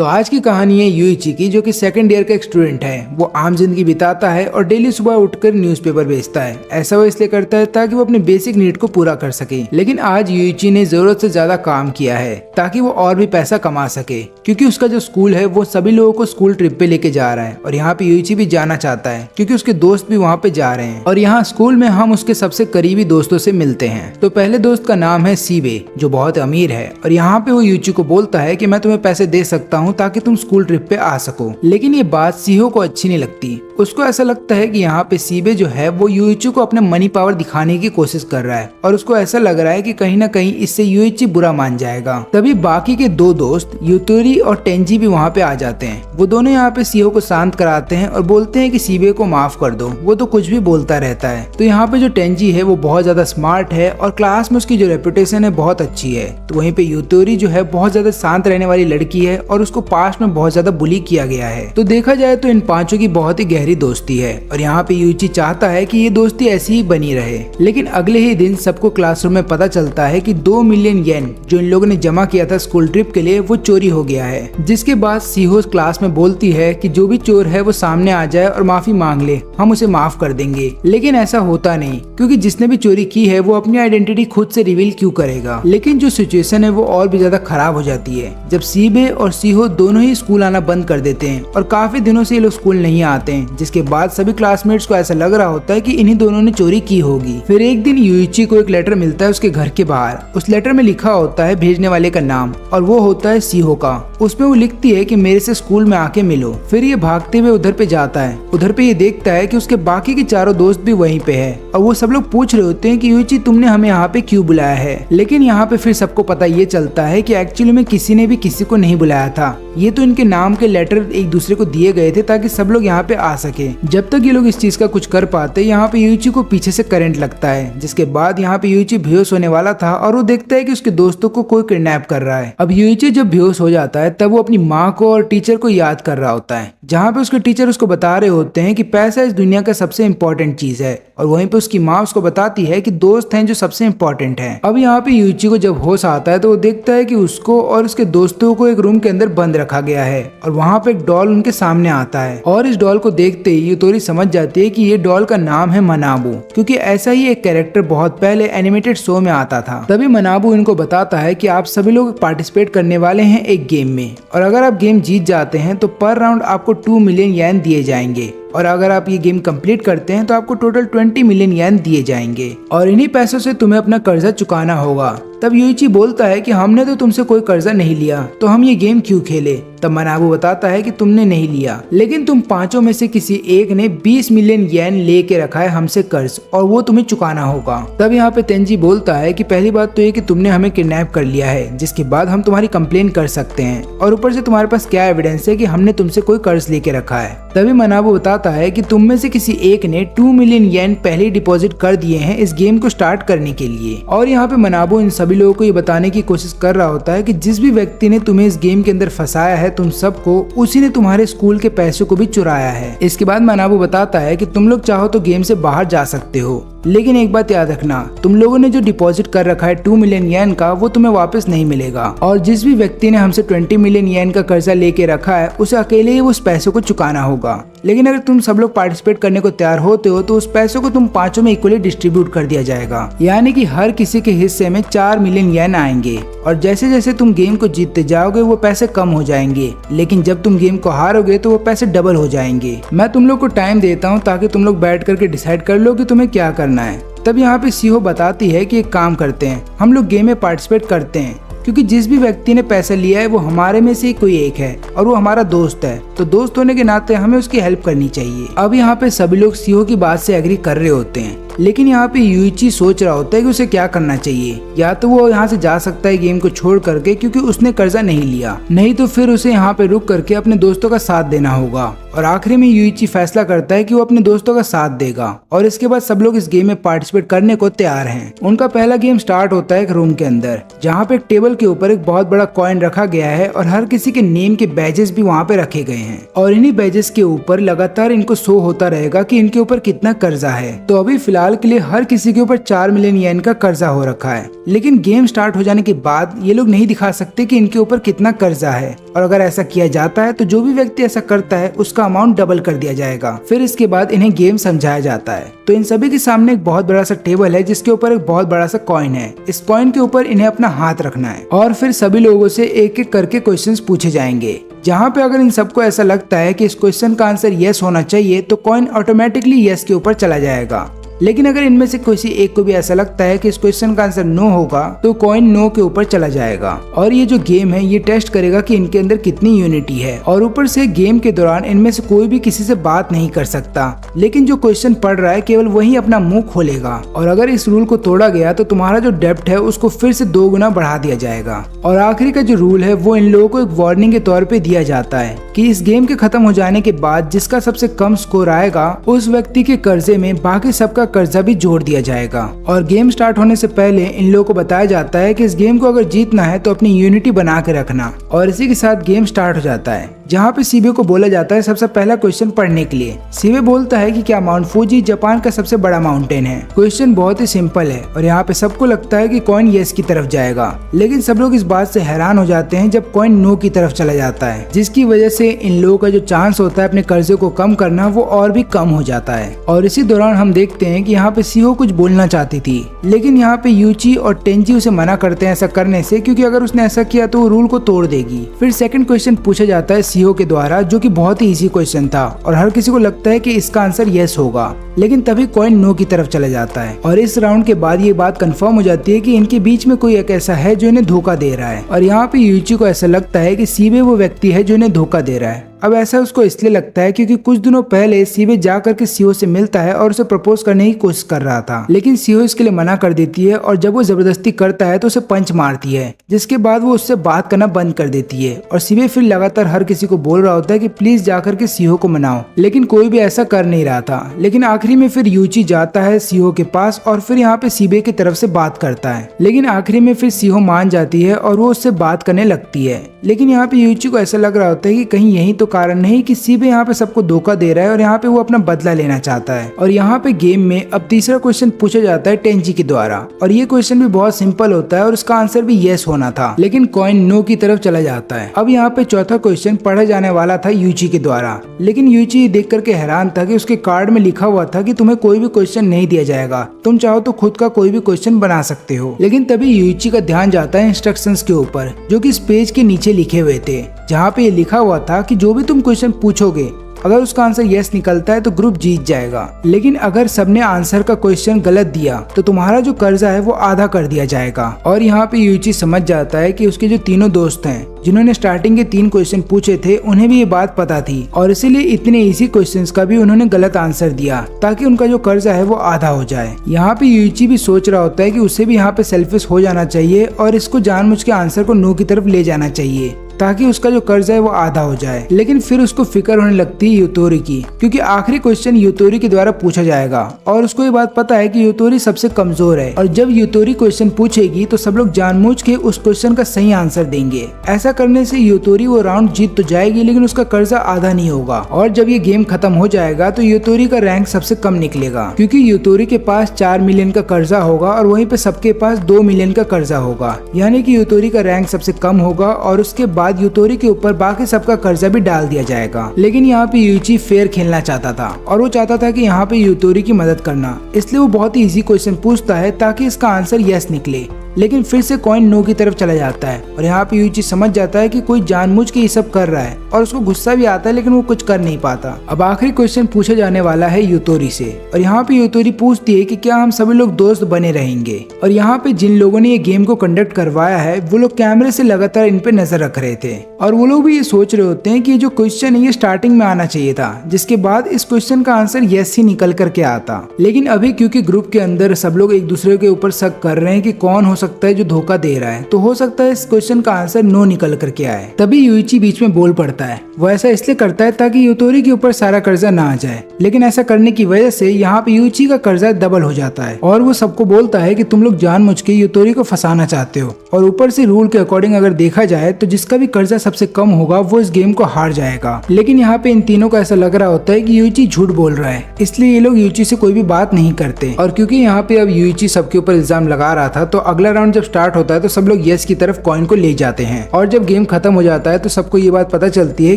तो आज की कहानी है यूइची की, जो कि सेकंड ईयर का एक स्टूडेंट है। वो आम जिंदगी बिताता है और डेली सुबह उठकर न्यूज़पेपर बेचता है। ऐसा वो इसलिए करता है ताकि वो अपने बेसिक नीड को पूरा कर सके। लेकिन आज यूइची ने जरूरत से ज्यादा काम किया है ताकि वो और भी पैसा कमा सके, क्योंकि उसका जो स्कूल है वो सभी लोगों को स्कूल ट्रिप पे लेके जा रहा है और यहाँ पे यूइची भी जाना चाहता है क्योंकि उसके दोस्त भी वहाँ पे जा रहे हैं। और यहाँ स्कूल में हम उसके सबसे करीबी दोस्तों से मिलते हैं। तो पहले दोस्त का नाम है सीबे, जो बहुत अमीर है और यहाँ पे वो यूइची को बोलता है कि मैं तुम्हें पैसे दे सकता हूँ ताकि तुम स्कूल ट्रिप पे आ सको। लेकिन ये बात सीहो को अच्छी नहीं लगती। उसको ऐसा लगता है कि यहाँ पे सीबे जो है वो यूइची को अपने मनी पावर दिखाने की कोशिश कर रहा है और उसको ऐसा लग रहा है कि कहीं ना कहीं इससे यूइची बुरा मान जाएगा। तभी बाकी के दो दोस्त यूतोरी और टेंजी भी वहाँ पे आ जाते हैं। वो दोनों यहाँ पे सीहो को शांत कराते हैं और बोलते हैं कि सीबे को माफ कर दो, वो तो कुछ भी बोलता रहता है। तो यहाँ पे जो टेंजी है वो बहुत ज्यादा स्मार्ट है और क्लास में उसकी जो रेपुटेशन है बहुत अच्छी है। तो वहीं पे यूतोरी जो है बहुत ज्यादा शांत रहने वाली लड़की है और उसको पास्ट में बहुत ज्यादा बुली किया गया है। तो देखा जाए तो इन पांचों की बहुत ही गहरी दोस्ती है और यहाँ पे यूइची चाहता है कि ये दोस्ती ऐसी ही बनी रहे। लेकिन अगले ही दिन सबको क्लासरूम में पता चलता है कि 2 मिलियन येन जो इन लोगों ने जमा किया था स्कूल ट्रिप के लिए वो चोरी हो गया है। जिसके बाद सीहो क्लास में बोलती है कि जो भी चोर है वो सामने आ जाए और माफी मांग ले, हम उसे माफ कर देंगे। लेकिन ऐसा होता नहीं, क्योंकि जिसने भी चोरी की है वो अपनी आइडेंटिटी खुद से रिवील क्यों करेगा। लेकिन जो सिचुएशन है वो और भी ज्यादा खराब हो जाती है जब सीबे और सीहो दोनों ही स्कूल आना बंद कर देते हैं और काफी दिनों से ये लोग स्कूल नहीं आते हैं। जिसके बाद सभी क्लासमेट्स को ऐसा लग रहा होता है कि इन्हीं दोनों ने चोरी की होगी। फिर एक दिन यूइची को एक लेटर मिलता है उसके घर के बाहर। उस लेटर में लिखा होता है भेजने वाले का नाम और वो होता है सीहो का। उसमें वो लिखती है कि मेरे से स्कूल में आके मिलो। फिर ये भागते हुए उधर पे जाता है। उधर पे ये देखता है कि उसके बाकी के चारों दोस्त भी वहीं पे है और वो सब लोग पूछ रहे होते हैं कि यूइची तुमने हमें यहाँ पे क्यों बुलाया है। लेकिन यहाँ पे फिर सबको पता ये चलता है कि एक्चुअली में किसी ने भी किसी को नहीं बुलाया था। ये तो इनके नाम के लेटर एक दूसरे को दिए गए थे ताकि सब लोग यहाँ पे आ सके। जब तक ये लोग इस चीज का कुछ कर पाते, यहाँ पे यूइची को पीछे से करंट लगता है। जिसके बाद यहाँ पे यूइची बेहोश होने वाला था और वो देखता है कि उसके दोस्तों को कोई किडनैप कर रहा है। अब यूइची जब बेहोश हो जाता है तब वो अपनी माँ को और टीचर को याद कर रहा होता है, जहाँ पे उसके टीचर उसको बता रहे होते हैं कि पैसा इस दुनिया का सबसे इम्पोर्टेंट चीज है और वहीं पे उसकी माँ उसको बताती है कि दोस्त हैं जो सबसे इम्पोर्टेंट है। अब यहाँ पे यूइची को जब होश आता है तो वो देखता है कि उसको और उसके दोस्तों को एक रूम के अंदर बंद रखा गया है और वहाँ पे एक डॉल उनके सामने आता है और इस डॉल को देखते ही यूतोरी समझ जाती है कि ये डॉल का नाम है मनाबू, क्योंकि ऐसा ही एक कैरेक्टर बहुत पहले एनिमेटेड शो में आता था। तभी मनाबू इनको बताता है कि आप सभी लोग पार्टिसिपेट करने वाले हैं एक गेम में और अगर आप गेम जीत जाते हैं तो पर राउंड आपको 2 मिलियन येन दिए जाएंगे और अगर आप ये गेम कंप्लीट करते हैं तो आपको टोटल 20 मिलियन येन दिए जाएंगे और इन्हीं पैसों से तुम्हें अपना कर्जा चुकाना होगा। तब यूइची बोलता है कि हमने तो तुमसे कोई कर्जा नहीं लिया, तो हम ये गेम क्यों खेले। तब मनाबू बताता है कि तुमने नहीं लिया, लेकिन तुम पांचों में से किसी एक ने 20 मिलियन येन लेके रखा है हमसे कर्ज और वो तुम्हें चुकाना होगा। तब यहाँ पे तेंजी बोलता है कि पहली बात तो ये कि तुमने हमें किडनैप कर लिया है, जिसके बाद हम तुम्हारी कंप्लेन कर सकते हैं और ऊपर से तुम्हारे पास क्या एविडेंस है कि हमने तुमसे कोई कर्ज लेके रखा है। तभी मनाबू बताता है कि तुम में से किसी एक ने 2 मिलियन येन पहले डिपॉजिट कर दिए हैं इस गेम को स्टार्ट करने के लिए। और यहाँ पे मनाबू इन सभी लोगों को ये बताने की कोशिश कर रहा होता है कि जिस भी व्यक्ति ने तुम्हें इस गेम के अंदर फंसाया है तुम सबको, उसी ने तुम्हारे स्कूल के पैसों को भी चुराया है। इसके बाद मनाबू बताता है कि तुम लोग चाहो तो गेम से बाहर जा सकते हो, लेकिन एक बात याद रखना, तुम लोगों ने जो डिपॉजिट कर रखा है 2 मिलियन येन का वो तुम्हें वापस नहीं मिलेगा और जिस भी व्यक्ति ने हमसे 20 मिलियन येन का कर्जा लेके रखा है उसे अकेले ही उस पैसों को चुकाना होगा। लेकिन अगर तुम सब लोग पार्टिसिपेट करने को तैयार होते हो तो उस पैसों को तुम पांचों में इक्वली डिस्ट्रीब्यूट कर दिया जाएगा, यानी कि हर किसी के हिस्से में 4 मिलियन येन आएंगे और जैसे जैसे तुम गेम को जीतते जाओगे वो पैसे कम हो जाएंगे, लेकिन जब तुम गेम को हारोगे तो वो पैसे डबल हो जाएंगे। मैं तुम लोग को टाइम देता हूँ ताकि तुम लोग बैठ करके डिसाइड कर लो कि तुम्हें क्या करना है। तब यहाँ पे सीहो बताती है कि एक काम करते हैं, हम लोग गेम में पार्टिसिपेट करते हैं, क्योंकि जिस भी व्यक्ति ने पैसा लिया है वो हमारे में से ही कोई एक है और वो हमारा दोस्त है, तो दोस्त होने के नाते हमें उसकी हेल्प करनी चाहिए। अब यहाँ पे सभी लोग सीहो की बात से एग्री कर रहे होते हैं, लेकिन यहाँ पे यूइची सोच रहा होता है कि उसे क्या करना चाहिए। या तो वो यहाँ से जा सकता है गेम को छोड़ करके, क्योंकि उसने कर्जा नहीं लिया, नहीं तो फिर उसे यहाँ पे रुक करके अपने दोस्तों का साथ देना होगा और आखिरी में यूइची फैसला करता है कि वो अपने दोस्तों का साथ देगा और इसके बाद सब लोग इस गेम में पार्टिसिपेट करने को तैयार हैं। उनका पहला गेम स्टार्ट होता है एक रूम के अंदर, जहाँ पे एक टेबल के ऊपर एक बहुत बड़ा कॉइन रखा गया है और हर किसी के नेम के बैजेस भी वहाँ पे रखे गए हैं और इन्हीं बैजेस के ऊपर लगातार इनको शो होता रहेगा कि इनके ऊपर कितना कर्जा है। तो अभी फिलहाल के लिए हर किसी के ऊपर 4 मिलियन येन का कर्जा हो रखा है, लेकिन गेम स्टार्ट हो जाने के बाद ये लोग नहीं दिखा सकते कि इनके ऊपर कितना कर्जा है, और अगर ऐसा किया जाता है तो जो भी व्यक्ति ऐसा करता है उसका अमाउंट डबल कर दिया जाएगा। फिर इसके बाद इन्हें गेम समझाया जाता है। तो इन सभी के सामने एक बहुत बड़ा सा टेबल है जिसके ऊपर एक बहुत बड़ा सा कॉइन है। इस कॉइन के ऊपर इन्हें अपना हाथ रखना है और फिर सभी लोगों से एक एक करके क्वेश्चंस पूछे जाएंगे, जहाँ पे अगर इन सबको ऐसा लगता है कि इस क्वेश्चन का आंसर यस होना चाहिए तो कॉइन ऑटोमेटिकली यस के ऊपर चला जाएगा। लेकिन अगर इनमें से किसी एक को भी ऐसा लगता है कि इस क्वेश्चन का आंसर नो होगा तो कॉइन नो के ऊपर चला जाएगा। और ये जो गेम है ये टेस्ट करेगा कि इनके अंदर कितनी यूनिटी है, और ऊपर से गेम के दौरान इनमें से कोई भी किसी से बात नहीं कर सकता, लेकिन जो क्वेश्चन पढ़ रहा है केवल वही अपना मुंह खोलेगा। और अगर इस रूल को तोड़ा गया तो तुम्हारा जो डेब्ट है उसको फिर से 2 गुना बढ़ा दिया जाएगा। और आखिरी का जो रूल है वो इन लोगों को एक वार्निंग के तौर पे दिया जाता है कि इस गेम के खत्म हो जाने के बाद जिसका सबसे कम स्कोर आएगा उस व्यक्ति के कर्जे में बाकी सबका कर्जा भी जोड़ दिया जाएगा। और गेम स्टार्ट होने से पहले इन लोगों को बताया जाता है कि इस गेम को अगर जीतना है तो अपनी यूनिटी बना के रखना। और इसी के साथ गेम स्टार्ट हो जाता है, जहाँ पे सीबे को बोला जाता है सबसे पहला क्वेश्चन पढ़ने के लिए। सीबे बोलता है कि क्या माउंट फूजी जापान का सबसे बड़ा माउंटेन है। क्वेश्चन बहुत ही सिंपल है और यहाँ पे सबको लगता है कि कॉइन यस की तरफ जाएगा, लेकिन सब लोग इस बात से हैरान हो जाते हैं जब कॉइन नो की तरफ चला जाता है, जिसकी वजह से इन लोगों का जो चांस होता है अपने कर्जे को कम करना वो और भी कम हो जाता है। और इसी दौरान हम देखते हैं कि यहाँ पे सीहो कुछ बोलना चाहती थी, लेकिन यहाँ पे यूची और टेंजी उसे मना करते हैं ऐसा करने से, क्योंकि अगर उसने ऐसा किया तो वो रूल को तोड़ देगी। फिर सेकंड क्वेश्चन पूछा जाता है सीहो के द्वारा, जो कि बहुत ही इजी क्वेश्चन था और हर किसी को लगता है कि इसका आंसर यस होगा, लेकिन तभी कॉइन नो की तरफ चला जाता है। और इस राउंड के बाद ये बात कंफर्म हो जाती है कि इनके बीच में कोई एक ऐसा है जो इन्हें धोखा दे रहा है। और यहाँ पे यूची को ऐसा लगता है कि सीबे वो व्यक्ति है जो इन्हें धोखा दे रहा है। अब ऐसा उसको इसलिए लगता है क्योंकि कुछ दिनों पहले सीबे जाकर के सीओ से मिलता है और उसे प्रपोज करने की कोशिश कर रहा था, लेकिन सीओ इसके लिए मना कर देती है और जब वो जबरदस्ती करता है तो उसे पंच मारती है, जिसके बाद वो उससे बात करना बंद कर देती है। और सीबे फिर लगातार हर किसी को बोल रहा होता है कि प्लीज जाकर के सीओ को मनाओ, लेकिन कोई भी ऐसा कर नहीं रहा था। लेकिन आखिरी में फिर यूची जाता है सीओ के पास और फिर यहाँ पे सीबे की तरफ से बात करता है, लेकिन आखिरी में फिर सीओ मान जाती है और वो उससे बात करने लगती है। लेकिन यहाँ पे यूची को ऐसा लग रहा होता है कि कहीं यही तो कारण नहीं कि सीबे यहाँ पे सबको धोखा दे रहा है और यहाँ पे वो अपना बदला लेना चाहता है। और यहाँ पे गेम में अब तीसरा क्वेश्चन पूछा जाता है टेंजी के द्वारा, और ये क्वेश्चन भी बहुत सिंपल होता है और उसका आंसर भी यस होना था, लेकिन कॉइन नो की तरफ चला जाता है। अब यहाँ पे चौथा क्वेश्चन पढ़ा जाने वाला था यूची के द्वारा, लेकिन यूची देख करके हैरान था कि उसके कार्ड में लिखा हुआ था कि तुम्हें कोई भी क्वेश्चन नहीं दिया जाएगा, तुम चाहो तो खुद का कोई भी क्वेश्चन बना सकते हो। लेकिन तभी यूची का ध्यान जाता है इंस्ट्रक्शंस के ऊपर, जो कि इस पेज के नीचे लिखे हुए थे, जहाँ पे ये लिखा हुआ था कि जो भी तुम क्वेश्चन पूछोगे अगर उसका आंसर यस निकलता है तो ग्रुप जीत जाएगा, लेकिन अगर सबने आंसर का क्वेश्चन गलत दिया तो तुम्हारा जो कर्जा है वो आधा कर दिया जाएगा। और यहाँ पे यूची समझ जाता है कि उसके जो तीनों दोस्त हैं जिन्होंने स्टार्टिंग के 3 क्वेश्चन पूछे थे उन्हें भी ये बात पता थी, और इसीलिए इतने इजी क्वेश्चंस का भी उन्होंने गलत आंसर दिया ताकि उनका जो कर्जा है वो आधा हो जाए। यहाँ पे यूची भी सोच रहा होता है कि उसे भी यहाँ पे सेल्फिश हो जाना चाहिए और इसको जानबूझ के आंसर को नो की तरफ ले जाना चाहिए ताकि उसका जो कर्ज है वो आधा हो जाए। लेकिन फिर उसको फिक्र होने लगती है यूतोरी की, क्योंकि आखिरी क्वेश्चन यूतोरी के द्वारा पूछा जाएगा और उसको ये बात पता है कि यूतोरी सबसे कमजोर है, और जब यूतोरी क्वेश्चन पूछेगी तो सब लोग जानबूझ के उस क्वेश्चन का सही आंसर देंगे। ऐसा करने से यूतोरी वो राउंड जीत तो जाएगी, लेकिन उसका कर्जा आधा नहीं होगा। और जब ये गेम खत्म हो जाएगा तो यूतोरी का रैंक सबसे कम निकलेगा, क्योंकि यूतोरी के पास 4 मिलियन का कर्जा होगा और वहीं पे सबके पास 2 मिलियन का कर्जा होगा, यानी कि यूतोरी का रैंक सबसे कम होगा और उसके बाद यूतोरी के ऊपर बाकी सबका कर्जा भी डाल दिया जाएगा। लेकिन यहाँ पे यूची फेयर खेलना चाहता था और वो चाहता था कि यहाँ पे यूतोरी की मदद करना, इसलिए वो बहुत ही इजी क्वेश्चन पूछता है ताकि इसका आंसर यस निकले। लेकिन फिर से कॉइन नो की तरफ चला जाता है और यहाँ पे यूची समझ जाता है कि कोई जानबूझ के ये सब कर रहा है और उसको गुस्सा भी आता है, लेकिन वो कुछ कर नहीं पाता। अब आखिरी क्वेश्चन पूछा जाने वाला है यूतोरी से, और यहाँ पे यूतोरी पूछती है कि क्या हम सभी लोग दोस्त बने रहेंगे। और यहाँ पे जिन लोगों ने ये गेम को कंडक्ट करवाया है वो लोग कैमरे से लगातार इन पे नजर रख रहे थे, और वो लोग भी ये सोच रहे होते हैं कि ये जो क्वेश्चन है ये स्टार्टिंग में आना चाहिए था, जिसके बाद इस क्वेश्चन का आंसर यस ही निकल करके आता। लेकिन अभी क्योंकि ग्रुप के अंदर सब लोग एक दूसरे के ऊपर शक कर रहे हैं कि कौन हो सकता है जो धोखा दे रहा है, तो हो सकता है इस क्वेश्चन का आंसर नो निकल करके आए। तभी यूइची बीच में बोल पड़ता है, वो ऐसा इसलिए करता है ताकि यूतोरी के ऊपर सारा कर्जा ना आ जाए, लेकिन ऐसा करने की वजह से यहाँ पे यूइची का कर्जा डबल हो जाता है और वो सबको बोलता है कि तुम लोग जानबूझ के यूतोरी को फंसाना चाहते हो। और ऊपर से रूल के अकॉर्डिंग अगर देखा जाए तो जिसका भी कर्जा सबसे कम होगा वो इस गेम को हार जाएगा। लेकिन यहाँ पे इन तीनों को ऐसा लग रहा होता है कि यूइची झूठ बोल रहा है, इसलिए ये लोग यूइची से कोई भी बात नहीं करते। और क्योंकि यहाँ पे अब यूइची सबके ऊपर इल्जाम लगा रहा था, तो अगला राउंड जब स्टार्ट होता है तो सब लोग यस की तरफ कॉइन को ले जाते हैं। और जब गेम खत्म हो जाता है तो सबको ये बात पता चलती है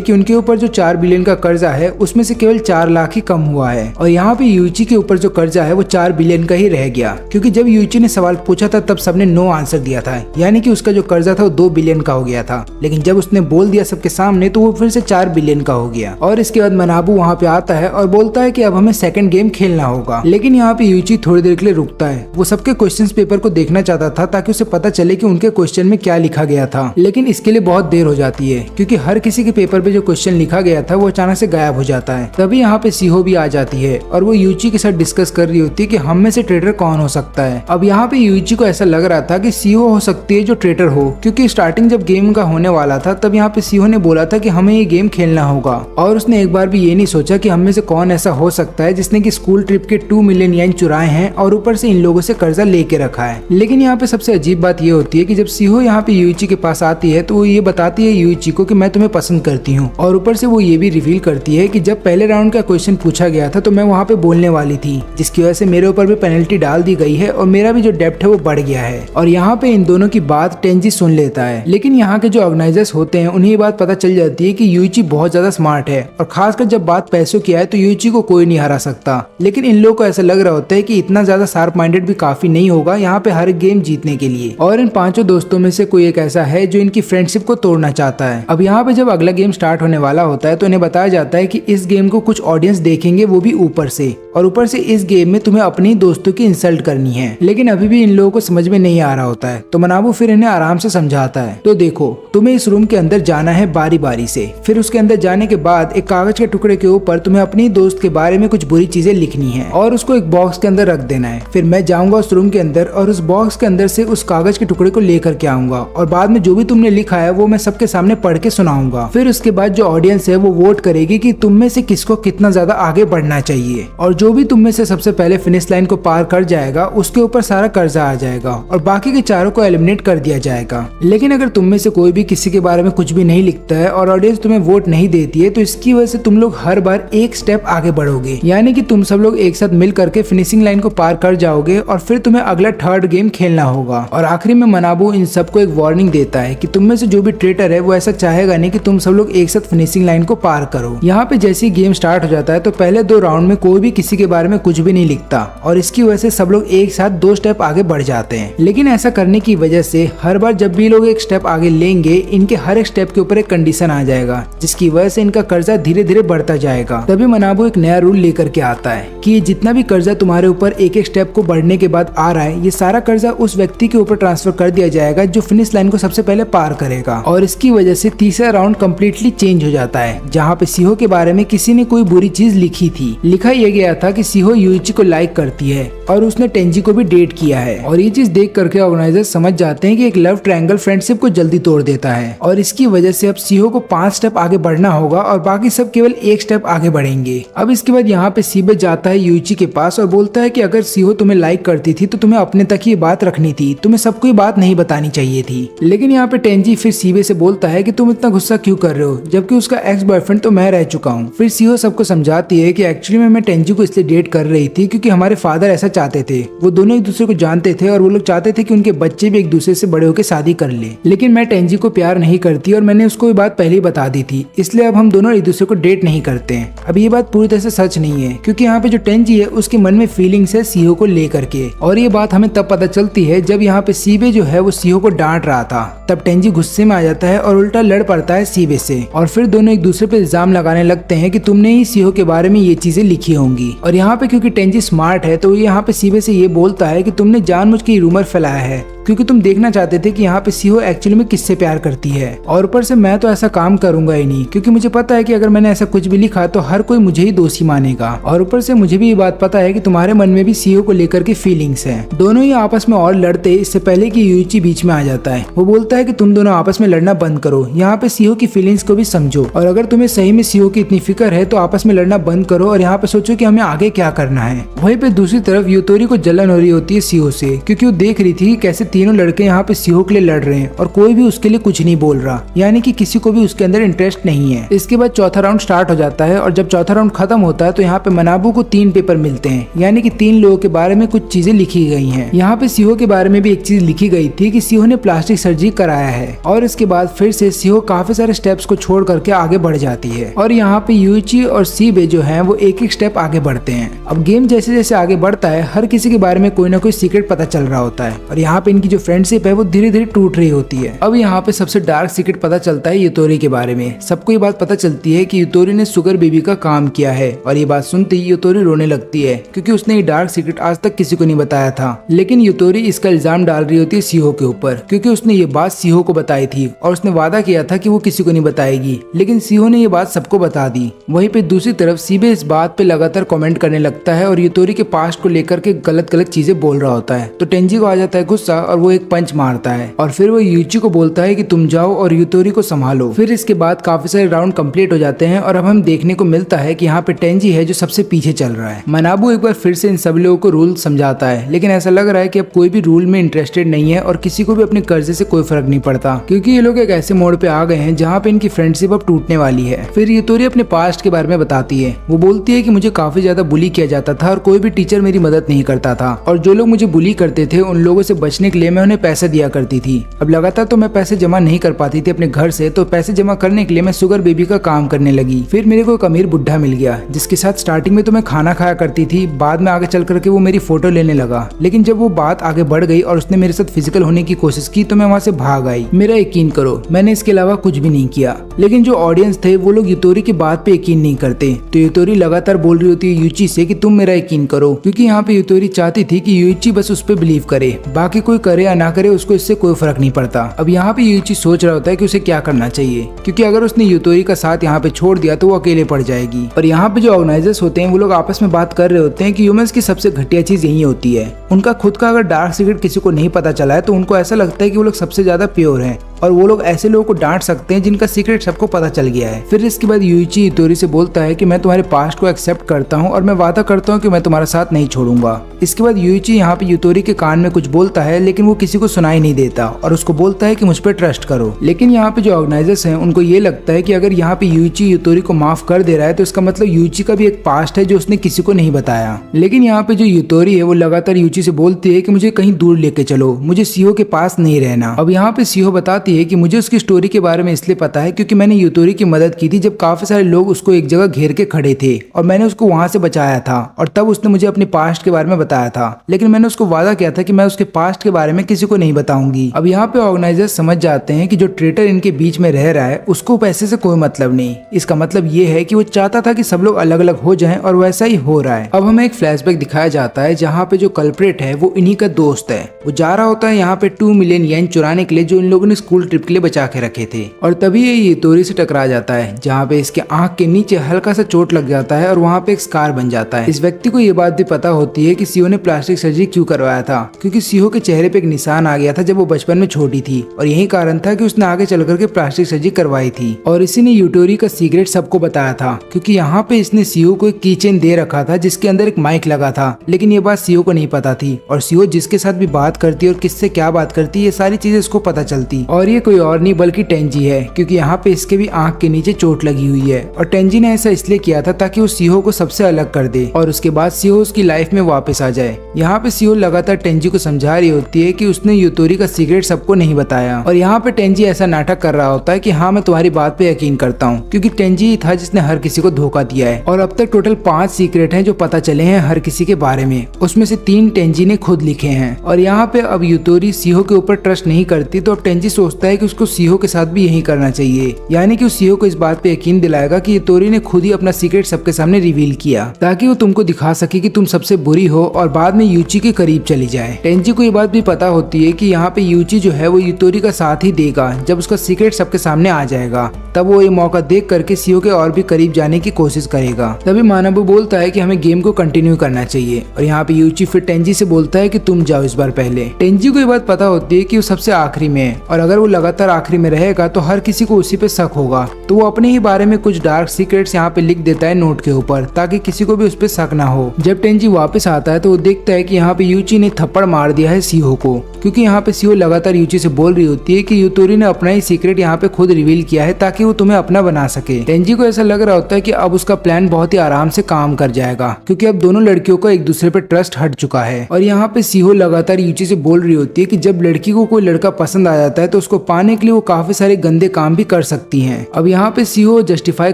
कि उनके ऊपर जो 4 बिलियन का कर्जा है उसमें से केवल 4 लाख ही कम हुआ है। और यहाँ पे यूइची के ऊपर जो कर्जा है वो 4 बिलियन का ही रह गया, क्योंकि जब यूइची ने सवाल पूछा था तब सबने नो आंसर दिया था, यानी कि उसका जो कर्जा था वो 2 बिलियन का हो गया था। लेकिन जब उसने बोल दिया सबके सामने तो वो फिर से 4 बिलियन का हो गया। और इसके बाद मनाबू वहाँ पे आता है और बोलता है कि अब हमें सेकंड गेम खेलना होगा। लेकिन यहाँ पे यूइची थोड़ी देर के लिए रुकता है, वो सबके क्वेश्चन पेपर को देखना चाहता था ताकि उसे पता चले कि उनके क्वेश्चन में क्या लिखा गया था। लेकिन इसके लिए बहुत देर हो जाती है, क्योंकि हर किसी के पेपर पे जो क्वेश्चन लिखा गया था वो अचानक से गायब हो जाता है। तभी यहाँ पे सीहो भी आ जाती है और वो यूइची के साथ डिस्कस कर रही होती है कि हम में से ट्रेडर कौन हो सकता है। अब यहाँ पे यूइची को ऐसा लग रहा था कि सीहो हो सकती है जो ट्रेडर हो, क्योंकि स्टार्टिंग जब गेम का होने वाला था तब यहाँ पे सीहो ने बोला था कि हमें ये गेम खेलना होगा। और उसने एक बार भी ये नहीं सोचा कि हम में से कौन ऐसा हो सकता है जिसने की स्कूल ट्रिप के 2 मिलियन येन चुराए हैं और ऊपर से इन लोगों से कर्जा लेके रखा है। लेकिन यहाँ पे सबसे अजीब बात ये होती है कि जब सीहो यहाँ पे यूइची के पास आती है तो वो ये बताती है यूइची को कि मैं तुम्हें पसंद करती हूँ। और ऊपर से वो ये भी रिवील करती है कि जब पहले राउंड का क्वेश्चन पूछा गया था तो मैं वहाँ पे बोलने वाली थी, जिसकी वजह से मेरे ऊपर भी पेनल्टी डाल दी गई है और मेरा भी जो डेब्ट है वो बढ़ गया है। और यहाँ पे इन दोनों की बात टेंजी सुन लेता है, लेकिन यहाँ के जो ऑर्गेनाइजर्स होते हैं उन्हें ये बात पता चल जाती है कि यूइची बहुत ज्यादा स्मार्ट है और खासकर जब बात पैसों की आए तो यूइची को कोई नहीं हरा सकता। लेकिन इन लोगों को ऐसा लग रहा होता है कि इतना ज्यादा शार्प माइंडेड भी काफी नहीं होगा यहाँ पे हर गेम जीतने के लिए। और इन 5 दोस्तों में से कोई एक ऐसा है जो इनकी फ्रेंडशिप को तोड़ना चाहता है। अब यहाँ पे जब अगला गेम स्टार्ट होने वाला होता है तो इन्हें बताया जाता है कि इस गेम को कुछ ऑडियंस देखेंगे, वो भी ऊपर से। और ऊपर से इस गेम में तुम्हें अपनी दोस्तों की इंसल्ट करनी है। लेकिन अभी भी इन लोगों को समझ में नहीं आ रहा होता है, तो मनाबू फिर इन्हें आराम से समझाता है। तो देखो, तुम्हें इस रूम के अंदर जाना है बारी बारी से। फिर उसके अंदर जाने के बाद एक कागज के टुकड़े के ऊपर तुम्हें अपनी दोस्त के बारे में कुछ बुरी चीजें लिखनी है और उसको एक बॉक्स के अंदर रख देना है। फिर मैं जाऊंगा उस रूम के अंदर और उस बॉक्स के अंदर से उस कागज के टुकड़े को लेकर के आऊंगा और बाद में जो भी तुमने लिखा है वो मैं सबके सामने पढ़ के सुनाऊंगा। फिर उसके बाद जो ऑडियंस है वो वोट करेगी कि तुम में से किसको कितना ज्यादा आगे बढ़ना चाहिए। और जो भी तुम में से सबसे पहले फिनिश लाइन को पार कर जाएगा उसके ऊपर सारा कर्जा आ जाएगा और बाकी के चारों को एलिमिनेट कर दिया जाएगा। लेकिन अगर तुम में से कोई भी किसी के बारे में कुछ भी नहीं लिखता है और ऑडियंस तुम्हें वोट नहीं देती है तो इसकी वजह से तुम लोग हर बार एक स्टेप आगे बढ़ोगे, यानी कि तुम सब लोग एक साथ मिल करके फिनिशिंग लाइन को पार कर जाओगे और फिर तुम्हें अगला थर्ड गेम खेलना होगा। और आखिरी में मनाबू इन सबको एक वार्निंग देता है कि तुम में से जो भी ट्रेटर है वो ऐसा चाहेगा नहीं कि तुम सब लोग एक साथ फिनिशिंग लाइन को पार करो। यहाँ पे जैसे ही गेम स्टार्ट हो जाता है तो पहले 2 राउंड में कोई भी किसी के बारे में कुछ भी नहीं लिखता और इसकी वजह से सब लोग एक साथ 2 स्टेप आगे बढ़ जाते हैं। लेकिन ऐसा करने की वजह से हर बार जब भी लोग एक स्टेप आगे लेंगे इनके हर एक स्टेप के ऊपर एक कंडीशन आ जाएगा, जिसकी वजह से इनका कर्जा धीरे धीरे बढ़ता जाएगा। तभी मनाबू एक नया रूल लेकर के आता है कि ये जितना भी कर्जा तुम्हारे ऊपर एक एक स्टेप को बढ़ने के बाद आ रहा है, ये सारा कर्जा उस व्यक्ति के ऊपर ट्रांसफर कर दिया जाएगा जो फिनिश लाइन को सबसे पहले पार करेगा। और इसकी वजह से तीसरा राउंड कम्प्लीटली चेंज हो जाता है, जहाँ पे सीहो के बारे में किसी ने कोई बुरी चीज लिखी थी। लिखा यह गया था कि सीहो यूइची को लाइक करती है और उसने टेंजी को भी डेट किया है। और ये चीज देख करके ऑर्गेनाइजर समझ जाते हैं कि एक लव ट्रायंगल फ्रेंडशिप को जल्दी तोड़ देता है और इसकी वजह से अब सीहो को 5 स्टेप आगे बढ़ना होगा और बाकी सब केवल 1 स्टेप आगे बढ़ेंगे। अब इसके बाद यहाँ पे सीबे जाता है यूइची के पास और बोलता है कि अगर सीहो तुम्हें लाइक करती थी तो तुम्हें अपने तक ही बात रखनी थी, तुम्हें सबको बात नहीं बतानी चाहिए थी। लेकिन यहाँ पे टेंजी फिर सीबे से बोलता है कि तुम इतना गुस्सा क्यों कर रहे हो, जबकि उसका एक्स बॉयफ्रेंड तो मैं रह चुका हूँ। फिर सीहो सबको समझाती है कि एक्चुअली में मैं टेंजी को इसलिए डेट कर रही थी क्योंकि हमारे फादर ऐसा चाहते थे। वो दोनों एक दूसरे को जानते थे और वो लोग चाहते थे कि उनके बच्चे भी एक दूसरे से बड़े होकर शादी कर ले। लेकिन मैं टेंजी को प्यार नहीं करती और मैंने उसको ये बात पहले ही बता दी थी, इसलिए अब हम दोनों एक दूसरे को डेट नहीं करते हैं। अब ये बात पूरी तरह से सच नहीं है, क्योंकि यहाँ पे जो टेंजी है उसके मन में फीलिंग्स है सीहो को लेकर के। और ये बात हमें तब पता चलती है जब यहाँ पे सीबे जो है वो सीहो को डांट रहा था। तब टेंजी गुस्से में आ जाता है और उल्टा लड़ पड़ता है सीबे से और फिर दोनों एक दूसरे पे इल्जाम लगाने लगते हैं कि तुमने ही सीहो के बारे में ये चीजें लिखी होंगी। और यहाँ पे क्योंकि टेंजी स्मार्ट है तो ये यहाँ पे सीबे से ये बोलता है कि तुमने जानबूझ के रूमर फैलाया है क्योंकि तुम देखना चाहते थे कि यहाँ पे सीहो एक्चुअली में किससे प्यार करती है। और ऊपर से मैं तो ऐसा काम करूंगा ही नहीं, क्योंकि मुझे पता है कि अगर मैंने ऐसा कुछ भी लिखा तो हर कोई मुझे ही दोषी मानेगा। और ऊपर से मुझे भी ये बात पता है कि तुम्हारे मन में भी सीहो को लेकर के फीलिंग्स है। दोनों ही आपस में और लड़ते इससे पहले कि यूइची बीच में आ जाता है। वो बोलता है कि तुम दोनों आपस में लड़ना बंद करो, यहाँ पे सीहो की फीलिंग्स को भी समझो, और अगर तुम्हें सही में सीहो की इतनी फिक्र है तो आपस में लड़ना बंद करो और यहाँ पे सोचो कि हमें आगे क्या करना है। वहीं पे दूसरी तरफ यूतोरी को जलन हो रही होती है सीहो से, क्योंकि वो देख रही थी कैसे तीनों लड़के यहाँ पे सीहो के लिए लड़ रहे हैं और कोई भी उसके लिए कुछ नहीं बोल रहा, यानी कि किसी को भी उसके अंदर इंटरेस्ट नहीं है। इसके बाद चौथा राउंड स्टार्ट हो जाता है और जब चौथा राउंड खत्म होता है तो यहाँ पे मनाबू को 3 पेपर मिलते हैं, यानी कि 3 लोगों के बारे में कुछ चीजें लिखी गई हैं। यहाँ पे सीहो के बारे में भी एक चीज लिखी गई थी कि सीहो ने प्लास्टिक सर्जरी कराया है, और इसके बाद फिर से सीहो काफी सारे स्टेप्स को छोड़ करके आगे बढ़ जाती है। और यहाँ पे यूइची और सीबे जो है वो एक एक स्टेप आगे बढ़ते हैं। अब गेम जैसे जैसे आगे बढ़ता है हर किसी के बारे में कोई ना कोई सीक्रेट पता चल रहा होता है, और यहाँ पे इनकी जो फ्रेंडशिप है वो धीरे धीरे टूट रही होती है। अब यहाँ पे सबसे डार्क सीक्रेट पता चलता है यूतोरी के बारे में। सबको ये बात पता चलती है कि यूतोरी ने सुगर बेबी का काम किया है, और ये बात सुनते ही यूतोरी रोने लगती है, क्योंकि उसने ये डार्क सीक्रेट आज तक किसी को नहीं बताया था। लेकिन यूतोरी इसका इल्जाम डाल रही होती है सीहो के ऊपर, क्योंकि उसने ये बात सीहो को बताई थी और उसने वादा किया था कि वो किसी को नहीं बताएगी, लेकिन सीहो ने ये बात सबको बता दी। वहीं पे दूसरी तरफ सीबे इस बात पे लगातार कमेंट करने लगता है और यूतोरी के पास्ट को लेकर के गलत गलत चीजें बोल रहा होता है। तो टेंजी को आ जाता है गुस्सा और वो एक पंच मारता है, और फिर वो यूइची को बोलता है कि तुम जाओ और यूतोरी को संभालो। फिर इसके बाद काफी सारे राउंड कंप्लीट हो जाते हैं और अब हम देखने को मिलता है कि यहाँ पे टेंजी है जो सबसे पीछे चल रहा है। मनाबू एक बार फिर से इन सब लोगों को रूल समझाता है, लेकिन ऐसा लग रहा है कि अब कोई भी रूल में इंटरेस्टेड नहीं है और किसी को भी अपने कर्जे से कोई फर्क नहीं पड़ता, क्योंकि ये लोग एक ऐसे मोड़ पे आ गए हैं जहाँ पे इनकी फ्रेंडशिप अब टूटने वाली है। फिर यूतोरी अपने पास्ट के बारे में बताती है। वो बोलती है कि मुझे काफी ज्यादा बुली किया जाता था और कोई भी टीचर मेरी मदद नहीं करता था, और जो लोग मुझे बुली करते थे उन लोगों से बचने के लिए मैं उन्हें पैसे दिया करती थी। अब लगातार तो मैं पैसे जमा नहीं कर पाती थी अपने घर से, तो पैसे जमा करने के लिए मैं सुगर बेबी का काम करने लगी। फिर मेरे को एक अमीर बुढ़ा मिल गया जिसके साथ स्टार्टिंग में तो मैं खाना खाया करती थी, बाद में आगे चल करके वो मेरी फोटो लेने लगा, लेकिन जब वो बात आगे बढ़ गई और उसने मेरे साथ फिजिकल होने की कोशिश की तो मैं वहाँ से भाग आई। मेरा यकीन करो मैंने इसके अलावा कुछ भी नहीं किया। लेकिन जो ऑडियंस थे वो लोग यूतोरी की बात पे यकीन नहीं करते, तो यूतोरी लगातार बोल रही होती है यूइची से कि तुम मेरा यकीन करो, क्योंकि यहाँ पे यूतोरी चाहती थी कि यूइची बस उस पे बिलीव करे, बाकी कोई करे या ना करे उसको इससे कोई फर्क नहीं पड़ता। अब यहाँ पे यूइची सोच रहा होता है कि उसे क्या करना चाहिए, क्योंकि अगर उसने यूतोरी का साथ यहाँ पे छोड़ दिया तो वो अकेले पड़ जाएगी। और यहाँ पे जो ऑर्गेनाइजर्स होते हैं वो लोग आपस में बात कर रहे होते हैं कि ह्यूमंस की सबसे घटिया चीज यही होती है, उनका खुद का अगर डार्क सीक्रेट किसी को नहीं पता चला है तो उनको ऐसा लगता है कि वो लोग सबसे ज्यादा प्योर हैं, और वो लोग ऐसे लोगों को डांट सकते हैं जिनका सीक्रेट सबको पता चल गया है। फिर इसके बाद यूइची यूतोरी से बोलता है कि मैं तुम्हारे पास्ट को एक्सेप्ट करता हूँ और मैं वादा करता हूँ कि मैं तुम्हारा साथ नहीं छोड़ूंगा। इसके बाद यूइची यहाँ पे यूतोरी के कान में कुछ बोलता है, लेकिन वो किसी को सुनाई नहीं देता और उसको बोलता है कि मुझ पर ट्रस्ट करो। लेकिन यहाँ पे जो ऑर्गेनाइजर्स हैं उनको ये लगता है कि अगर यहाँ पे यूइची यूतोरी को माफ कर दे रहा है तो इसका मतलब यूइची का भी एक पास्ट है जो उसने किसी को नहीं बताया। लेकिन यहाँ पे जो यूतोरी है वो लगातार यूइची से बोलती है कि मुझे कहीं दूर लेके चलो, मुझे सीहो के पास नहीं रहना। अब यहाँ पे सीहो बताती है कि मुझे उसकी स्टोरी के बारे में इसलिए पता है क्योंकि मैंने यूतोरी की मदद की थी जब काफी सारे लोग उसको एक जगह घेर के खड़े थे और मैंने उसको वहां से बचाया था, और तब उसने मुझे अपने पास्ट के बारे में बताया था, लेकिन मैंने उसको वादा किया था कि मैं उसके पास्ट के बारे में किसी को नहीं बताऊंगी। अब यहाँ पे ऑर्गेनाइजर्स समझ जाते हैं कि जो ट्रेटर इनके बीच में रह रहा है उसको पैसे से कोई मतलब नहीं। इसका मतलब ये है कि वो चाहता था कि सब लोग अलग अलग हो जाएं और वैसा ही हो रहा है। अब हमें एक फ्लैशबैक दिखाया जाता है जहाँ पे जो कल्प्रेट है वो इन्हीं का दोस्त है। वो जा रहा होता है यहाँ पे 2 मिलियन येन चुराने के लिए जो इन लोगों ने स्कूल ट्रिप के लिए बचा के रखे थे, और तभी ये यूतोरी से टकरा जाता है जहाँ पे इसके आंख के नीचे हल्का सा चोट लग जाता है और वहाँ पे एक स्कार बन जाता है। इस व्यक्ति को ये बात भी पता होती है कि सीहो ने प्लास्टिक सर्जरी क्यों करवाया था, क्योंकि सीहो के चेहरे पे एक निशान आ गया था जब वो बचपन में छोटी थी, और यही कारण था कि उसने आगे चल करके प्लास्टिक सर्जरी करवाई थी। और इसी ने यूतोरी का सीक्रेट सबको बताया था, क्योंकि यहाँ पे इसने सीहो को एक कीचेन दे रखा था जिसके अंदर एक माइक लगा था, लेकिन ये बात सीहो को नहीं पता थी, और सीहो जिसके साथ भी बात करती और किससे क्या बात करती ये सारी चीजें इसको पता चलती। और ये कोई और नहीं बल्कि टेंजी है, क्योंकि यहाँ पे इसके भी आंख के नीचे चोट लगी हुई है, और टेंजी ने ऐसा इसलिए किया था ताकि वो सीहो को सबसे अलग कर दे और उसके बाद सीहो उसकी लाइफ में वापस आ जाए। यहाँ पे सीहो लगातार टेंजी को समझा रही होती है कि उसने यूतोरी का सीक्रेट सबको नहीं बताया, और यहाँ पे टेंजी ऐसा नाटक कर रहा होता है कि हाँ मैं तुम्हारी बात पे यकीन करता हूँ, क्योंकि टेंजी ही था जिसने हर किसी को धोखा दिया है। और अब तक टोटल 5 सीक्रेट हैं जो पता चले हैं हर किसी के बारे में, उसमें से 3 टेंजी ने खुद लिखे हैं। और यहाँ पे अब यूतोरी सीहो के ऊपर ट्रस्ट नहीं करती, तो अब टेंजी सोचती सोचता है कि उसको सीहो के साथ भी यही करना चाहिए, यानी कि उस सीहो को इस बात पे यकीन दिलाएगा कि युतोरी ने खुद ही अपना सीक्रेट सबके सामने रिवील किया, ताकि वो तुमको दिखा सके कि तुम सबसे बुरी हो और बाद में यूची के करीब चली जाए। टेंजी को ये बात भी पता होती है कि यहाँ पे यूची जो है वो युतोरी का साथ ही देगा जब उसका सीक्रेट सबके सामने आ जाएगा, तब वो ये मौका देख करके सीहो के और भी करीब जाने की कोशिश करेगा। तभी मानाबू बोलता है कि हमें गेम को कंटिन्यू करना चाहिए और यहाँ पे यूची फिर टेंजी से बोलता है कि तुम जाओ इस बार पहले। टेंजी को ये बात पता होती है कि वो सबसे आखिरी में है और अगर वो लगातार आखिरी में रहेगा तो हर किसी को उसी पे शक होगा, तो वो अपने ही बारे में कुछ डार्क सीक्रेट्स यहाँ पे लिख देता है नोट के ऊपर, ताकि किसी को भी उस पे शक ना हो। जब टेंजी वापस आता है तो वो देखता है कि यहाँ पे यूची ने थप्पड़ मार दिया है सीहो को, क्योंकि यहाँ पे सीहो लगातार यूची से बोल रही होती है कि युतोरी ने अपना ही सीक्रेट यहाँ पे खुद रिवील किया है ताकि वो तुम्हें अपना बना सके। टेंजी को ऐसा लग रहा होता है कि अब उसका प्लान बहुत ही आराम से काम कर जाएगा, क्योंकि अब दोनों लड़कियों का एक दूसरे पे ट्रस्ट हट चुका है। और यहाँ पे सीहो लगातार यूची से बोल रही होती है कि जब लड़की को कोई लड़का पसंद आ जाता है तो उसको पाने के लिए वो काफी सारे गंदे काम भी कर सकती है। अब यहाँ पे सीहो जस्टिफाई